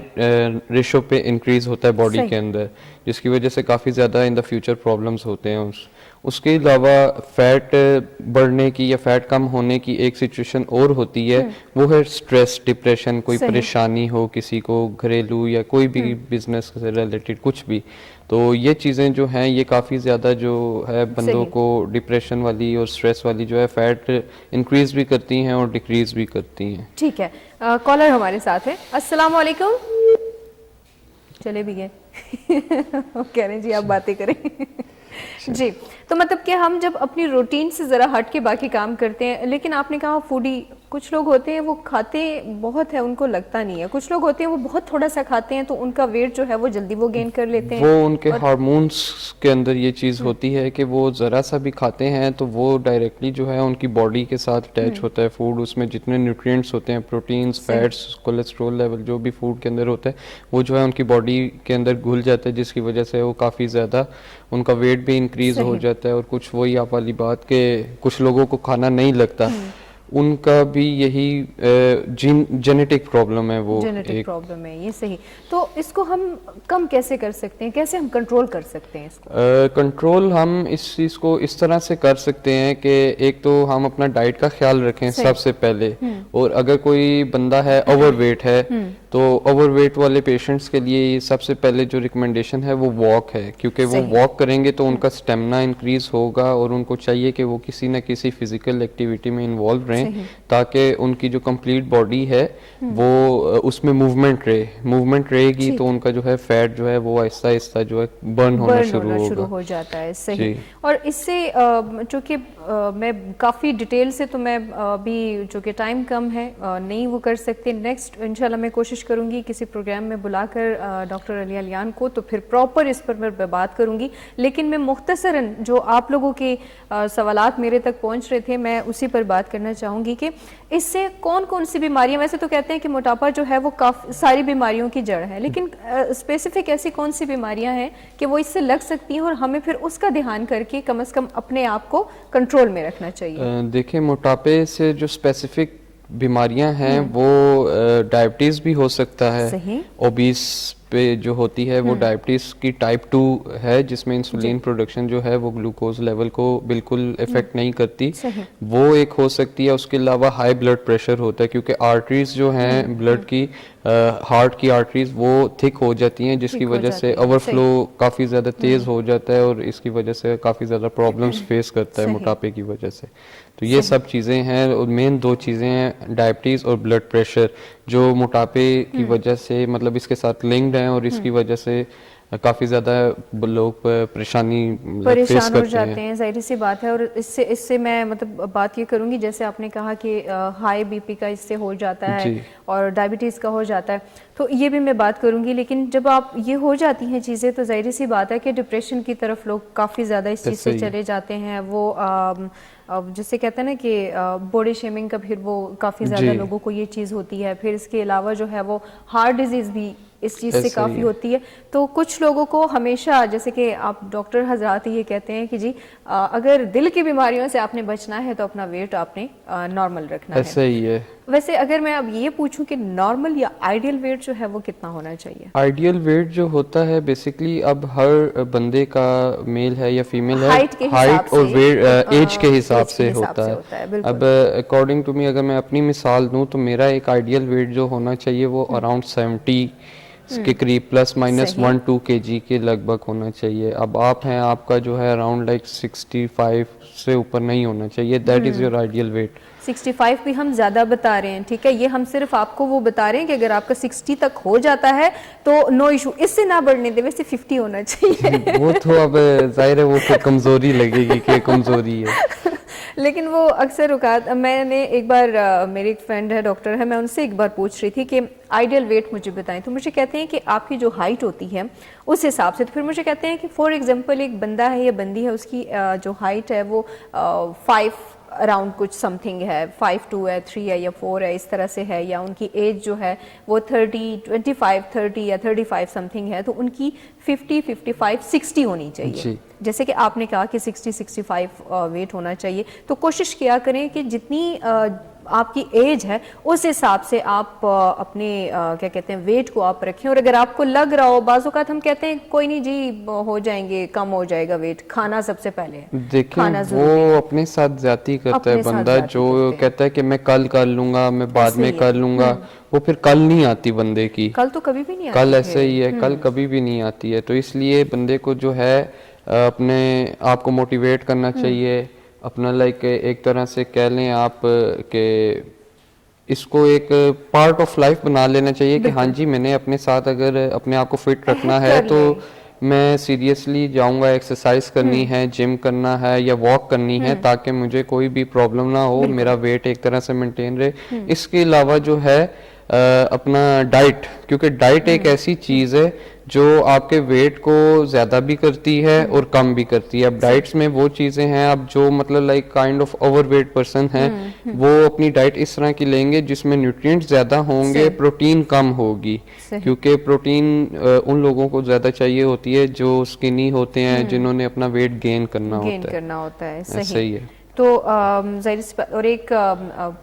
ریشو پہ انکریز ہوتا ہے باڈی کے اندر، جس کی وجہ سے کافی زیادہ ان دا فیوچر پرابلمس ہوتے ہیں. اس کے علاوہ فیٹ بڑھنے کی یا فیٹ کم ہونے کی ایک سچویشن اور ہوتی ہے، وہ ہے سٹریس، ڈپریشن، کوئی پریشانی ہو کسی کو گھریلو یا کوئی بھی بزنس سے ریلیٹڈ کچھ بھی. تو یہ چیزیں جو ہیں یہ کافی زیادہ جو ہے بندوں کو ڈپریشن والی اور سٹریس والی جو ہے فیٹ انکریز بھی کرتی ہیں اور ڈیکریز بھی کرتی ہیں. ٹھیک ہے، کالر ہمارے ساتھ ہے. السلام علیکم. چلے بھی گئے. کہہ رہے ہیں جی آپ باتیں کریں. جی، تو مطلب کہ ہم جب اپنی روٹین سے ذرا ہٹ کے باقی کام کرتے ہیں، لیکن آپ نے کہا فوڈی، کچھ لوگ ہوتے ہیں وہ کھاتے بہت ہے، ان کو لگتا نہیں ہے. کچھ لوگ ہوتے ہیں وہ بہت تھوڑا سا کھاتے ہیں تو ان کا ویٹ جو ہے وہ جلدی وہ گین کر لیتے ہیں. وہ ان کے ہارمونز کے اندر یہ چیز ہوتی ہے کہ وہ ذرا سا بھی کھاتے ہیں تو وہ ڈائریکٹلی جو ہے ان کی باڈی کے ساتھ اٹیچ ہوتا ہے فوڈ. اس میں جتنے نیوٹرینٹس ہوتے ہیں، پروٹینز، فیٹس، کولیسٹرول لیول جو بھی فوڈ کے اندر ہوتا ہے، وہ جو ہے ان کی باڈی کے اندر گھل جاتا ہے، جس کی وجہ سے وہ کافی زیادہ ان کا ویٹ بھی انکریز ہو جاتا ہے. اور کچھ وہی آپ والی بات کہ کچھ لوگوں کو کھانا نہیں لگتا، ان کا بھی یہی جینیٹک پرابلم ہے، وہ جینیٹک پرابلم ہے. یہ صحیح. تو اس کو ہم کم کیسے کر سکتے ہیں، کیسے ہم کنٹرول کر سکتے ہیں اس کو؟ کنٹرول ہم اس چیز کو اس طرح سے کر سکتے ہیں کہ ایک تو ہم اپنا ڈائٹ کا خیال رکھیں سب سے پہلے. اور اگر کوئی بندہ ہے اوور ویٹ ہے تو اوور ویٹ والے پیشنٹس کے لیے سب سے پہلے جو ریکمنڈیشن ہے وہ واک ہے، کیونکہ وہ واک کریں گے تو ان کا اسٹیمنا انکریز ہوگا اور ان کو چاہیے کہ وہ کسی نہ کسی فزیکل ایکٹیویٹی میں انوالو رہیں تاکہ ان کی جو کمپلیٹ باڈی ہے وہ اس میں موومنٹ رہے گی تو ان کا جو ہے فیٹ جو ہے وہ آہستہ آہستہ جو ہے برن ہونا شروع ہو جاتا ہے. صحیح. اور اس سے چونکہ میں کافی ڈیٹیل سے تو میں ابھی چونکہ ٹائم کم ہے نہیں وہ کر سکتے. نیکسٹ انشاءاللہ میں کوشش کروں گی کسی پروگرام میں بلا کر ڈاکٹر علی الیان کو تو پھر پراپر اس پر میں بات کروں گی. لیکن میں مختصراً جو آپ لوگوں کے سوالات میرے تک پہنچ رہے تھے میں اسی پر بات کرنا چاہوں گی کہ اس سے کون کون سی بیماریاں، ویسے تو کہتے ہیں کہ موٹاپا جو ہے وہ کافی ساری بیماریوں کی جڑ ہے، لیکن اسپیسیفک ایسی کون سی بیماریاں ہیں کہ وہ اس سے لگ سکتی ہیں اور ہمیں پھر اس کا دھیان کر کے کم از کم اپنے آپ کو کنٹرول میں رکھنا چاہیے؟ دیکھیں، موٹاپے سے جو اسپیسیفک بیماریاں ہیں وہ ڈائبٹیز بھی ہو سکتا ہے، اوبیس پہ جو ہوتی ہے وہ ڈائبٹیز کی ٹائپ 2 ہے, جس میں انسولین پروڈکشن جو ہے وہ گلوکوز لیول کو بالکل افیکٹ نہیں کرتی, وہ ایک ہو سکتی ہے. اس کے علاوہ ہائی بلڈ پریشر ہوتا ہے, کیونکہ آرٹریز جو ہیں بلڈ کی, ہارٹ کی آرٹریز وہ تھک ہو جاتی ہیں, جس کی وجہ سے اوور فلو کافی زیادہ تیز ہو جاتا ہے, اور اس کی وجہ سے کافی زیادہ پرابلمس فیس کرتا ہے موٹاپے کی وجہ سے. تو یہ سب چیزیں ہیں, اور مین 2 چیزیں ہیں, ڈائبٹیز اور بلڈ پریشر, جو موٹاپے کی وجہ سے مطلب اس کے ساتھ لنکڈ ہیں, اور اس کی وجہ سے کافی زیادہ لوگ پریشان ہو جاتے ہیں. ظاہر سی بات ہے. اور اس سے میں مطلب بات یہ کروں گی, جیسے آپ نے کہا کہ ہائی بی پی کا اس سے ہو جاتا ہے اور ڈائبٹیز کا ہو جاتا ہے, تو یہ بھی میں بات کروں گی. لیکن جب آپ یہ ہو جاتی ہیں چیزیں, تو ظاہر سی بات ہے کہ ڈپریشن کی طرف لوگ کافی زیادہ اس چیز سے چلے جاتے ہیں. وہ جسے کہتے ہیں نا کہ باڈی شیمنگ کا پھر وہ کافی زیادہ لوگوں کو یہ چیز ہوتی ہے. پھر اس کے علاوہ جو ہے وہ ہارٹ ڈیزیز بھی اس چیز سے کافی ہوتی ہے. تو کچھ لوگوں کو ہمیشہ, جیسے کہ آپ ڈاکٹر حضرات یہ کہتے ہیں کہ جی اگر دل کی بیماریوں سے آپ نے بچنا ہے تو اپنا ویٹ آپ نے نارمل رکھنا ہے. ایسا ہی ہے. ویسے اگر میں اب یہ پوچھوں کہ نارمل یا آئیڈیل ویٹ جو ہے وہ کتنا ہونا چاہیے؟ آئیڈیل ویٹ جو ہوتا ہے بیسیکلی اب ہر بندے کا, میل ہے یا فیمیل ہے, ہائٹ اور ایج کے حساب سے ہوتا ہے. اب اکارڈنگ ٹو می اگر میں اپنی مثال دوں تو میرا ایک آئیڈیل ویٹ جو ہونا چاہیے وہ اراؤنڈ 70 کے قریب پلس مائنس 1-2 kg کے لگ بھگ ہونا چاہیے. اب آپ ہیں, آپ کا جو ہے اراؤنڈ لائک 65 سے اوپر نہیں ہونا چاہیے. That is your ideal weight. 65 بھی ہم زیادہ بتا رہے ہیں, ٹھیک ہے, یہ ہم صرف آپ کو وہ بتا رہے ہیں کہ اگر آپ کا 60 تک ہو جاتا ہے تو نو ایشو, اس سے نہ بڑھنے دے, ویسے 50 ہونا چاہیے. وہ تو اب ظاہر ہے وہ پھر کمزوری لگے گی کہ کمزوری ہے. لیکن وہ اکثر اوقات, میں نے ایک بار, میری ایک فرینڈ ہے ڈاکٹر ہے, میں ان سے ایک بار پوچھ رہی تھی کہ آئیڈیل ویٹ مجھے بتائیں, تو مجھے کہتے ہیں کہ آپ کی جو ہائٹ ہوتی ہے اس حساب سے. تو پھر مجھے کہتے ہیں کہ فار ایگزامپل ایک بندہ ہے یا بندی ہے, اس کی جو ہائٹ ہے وہ 5 اراؤنڈ کچھ سم تھنگ ہے, 5'2" ہے, 3 ہے یا 4 ہے, اس طرح سے ہے, یا ان کی ایج جو ہے وہ 25-30 یا 35 سم تھنگ ہے, تو ان کی 50-55-60 ہونی چاہیے. جیسے کہ آپ نے کہا کہ 60-65 ویٹ ہونا چاہیے. تو کوشش کیا کریں کہ جتنی آپ کی ایج ہے اس حساب سے آپ اپنے کیا کہتے ہیں ویٹ کو آپ رکھیں. اور اگر آپ کو لگ رہا ہو, بعض اوقات ہم کہتے ہیں کوئی نہیں جی ہو جائیں گے, کم ہو جائے گا ویٹ, کھانا سب سے پہلے ہے. دیکھیں وہ اپنے ساتھ زیادتی کرتا ہے بندہ, جو کہتا ہے کہ میں کل کر لوں گا, میں بعد میں کر لوں گا, وہ پھر کل نہیں آتی بندے کی. کل تو کبھی بھی نہیں آتی. کل ایسے ہی ہے, کل کبھی بھی نہیں آتی ہے. تو اس لیے بندے کو جو ہے اپنے آپ کو موٹیویٹ کرنا چاہیے, اپنا لائک ایک طرح سے کہہ لیں آپ کہ اس کو ایک پارٹ آف لائف بنا لینا چاہیے کہ ہاں جی میں نے اپنے ساتھ اگر اپنے آپ کو فٹ رکھنا ہے تو میں سیریسلی جاؤں گا, ایکسرسائز کرنی ہے, جم کرنا ہے یا واک کرنی ہے, تاکہ مجھے کوئی بھی پرابلم نہ ہو, میرا ویٹ ایک طرح سے مینٹین رہے. اس کے علاوہ جو ہے اپنا ڈائٹ, کیونکہ ڈائٹ ایک ایسی چیز ہے جو آپ کے ویٹ کو زیادہ بھی کرتی ہے اور کم بھی کرتی ہے. اب ڈائٹس میں وہ چیزیں ہیں, اب جو مطلب like kind of over weight person ہیں وہ اپنی ڈائٹ اس طرح کی لیں گے جس میں نیوٹرینٹس زیادہ ہوں گے, پروٹین کم ہوگی, کیونکہ پروٹین ان لوگوں کو زیادہ چاہیے ہوتی ہے جو سکنی ہوتے ہیں, جنہوں نے اپنا ویٹ گین کرنا ہوتا ہے. صحیح ہے. تو ظاہر اور ایک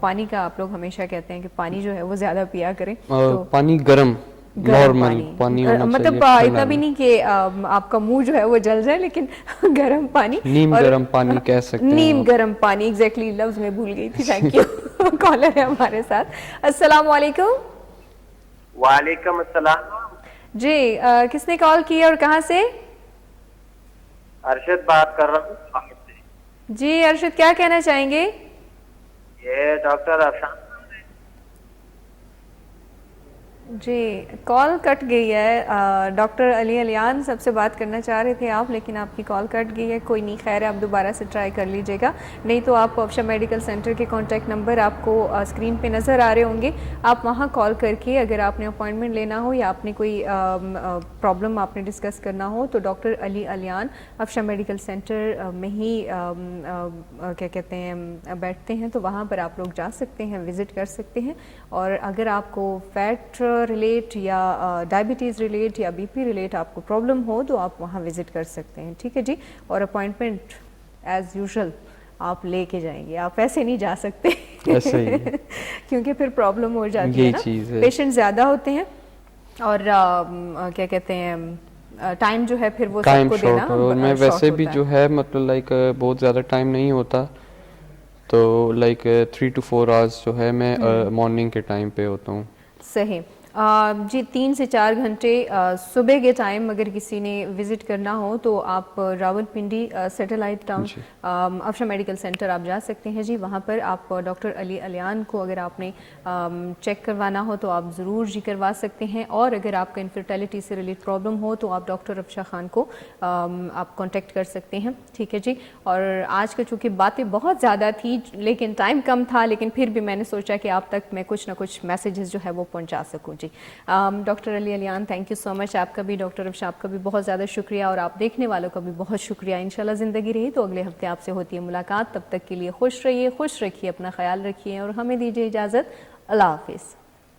پانی کا آپ لوگ ہمیشہ کہتے ہیں کہ پانی جو ہے وہ زیادہ پیا کریں. پانی گرم نارمل پانی ہونا چاہیے, مطلب اتنا بھی نہیں کہ آپ کا منہ جو ہے وہ جل جائے, لیکن گرم پانی, نیم گرم پانی کہہ سکتے ہیں. نیم گرم پانی, ایگزیکٹلی لفظ میں بھول گئی تھی. Thank you. کالر ہے ہمارے ساتھ. السلام علیکم. وعلیکم السلام. جی کس نے کال کی اور کہاں سے؟ ارشد بات کر رہا ہوں. جی ارشد, کیا کہنا چاہیں گے؟ یہ ڈاکٹر افشان جی کال کٹ گئی ہے. ڈاکٹر علی علیان سب سے بات کرنا چاہ رہے تھے آپ, لیکن آپ کی کال کٹ گئی ہے. کوئی نہیں, خیر ہے, آپ دوبارہ سے ٹرائی کر لیجئے گا. نہیں تو آپ افشا میڈیکل سینٹر کے کانٹیکٹ نمبر آپ کو اسکرین پہ نظر آ رہے ہوں گے, آپ وہاں کال کر کے اگر آپ نے اپوائنٹمنٹ لینا ہو یا آپ نے کوئی پرابلم آپ نے ڈسکس کرنا ہو تو ڈاکٹر علی علیان افشا میڈیکل سینٹر میں ہی کیا کہتے ہیں بیٹھتے ہیں, تو وہاں پر آپ لوگ جا سکتے ہیں, وزٹ کر سکتے ہیں. اور اگر آپ کو فیٹ ریلیٹ یا ڈائبٹیز ریلیٹ یا بی پی ریلیٹ آپ کو پرابلم ہو تو آپ وہاں وزٹ کر سکتے ہیں. ٹھیک ہے جی. اور اپوائنٹمنٹ ایز یوزول آپ لے کے جائیں گے, آپ ایسے نہیں جا سکتے کیونکہ پھر پرابلم ہو جاتی ہے نا, پیشنٹ زیادہ ہوتے ہیں اور کیا کہتے ہیں ٹائم جو ہے پھر وہ سب ٹائم کو شارٹ دینا ہو میں short ویسے بھی ہوتا ہے. جو ہے مطلب لائک بہت زیادہ ٹائم نہیں ہوتا تو لائک 3 to 4 hours جو ہے میں مارننگ کے ٹائم پہ ہوتا ہوں. صحیح. جی 3 سے 4 گھنٹے صبح کے ٹائم اگر کسی نے وزٹ کرنا ہو تو آپ Rawalpindi satellite town Afsha medical centre آپ جا سکتے ہیں جی. وہاں پر آپ ڈاکٹر علی علیان کو اگر آپ نے چیک کروانا ہو تو آپ ضرور جی کروا سکتے ہیں. اور اگر آپ کا انفرٹیلٹی سے ریلیٹ پرابلم ہو تو آپ ڈاکٹر افشا خان کو آپ کانٹیکٹ کر سکتے ہیں. ٹھیک ہے جی. اور آج کا چونکہ باتیں بہت زیادہ تھی لیکن ٹائم کم تھا, لیکن پھر بھی میں نے سوچا کہ آپ تک میں کچھ نہ کچھ میسیجز جو ہے وہ پہنچا سکوں جی. Doctor Ali Aliyan thank you so much. آپ کا بھی ڈاکٹر افشا آپ کا بھی بہت زیادہ شکریہ, اور آپ دیکھنے والوں کا بھی بہت شکریہ. انشاءاللہ زندگی رہی تو اگلے ہفتے آپ سے ہوتی ہے ملاقات. تب تک کے لیے خوش رہیے, خوش رکھیے, اپنا خیال رکھیے اور ہمیں دیجیے اجازت. اللہ حافظ.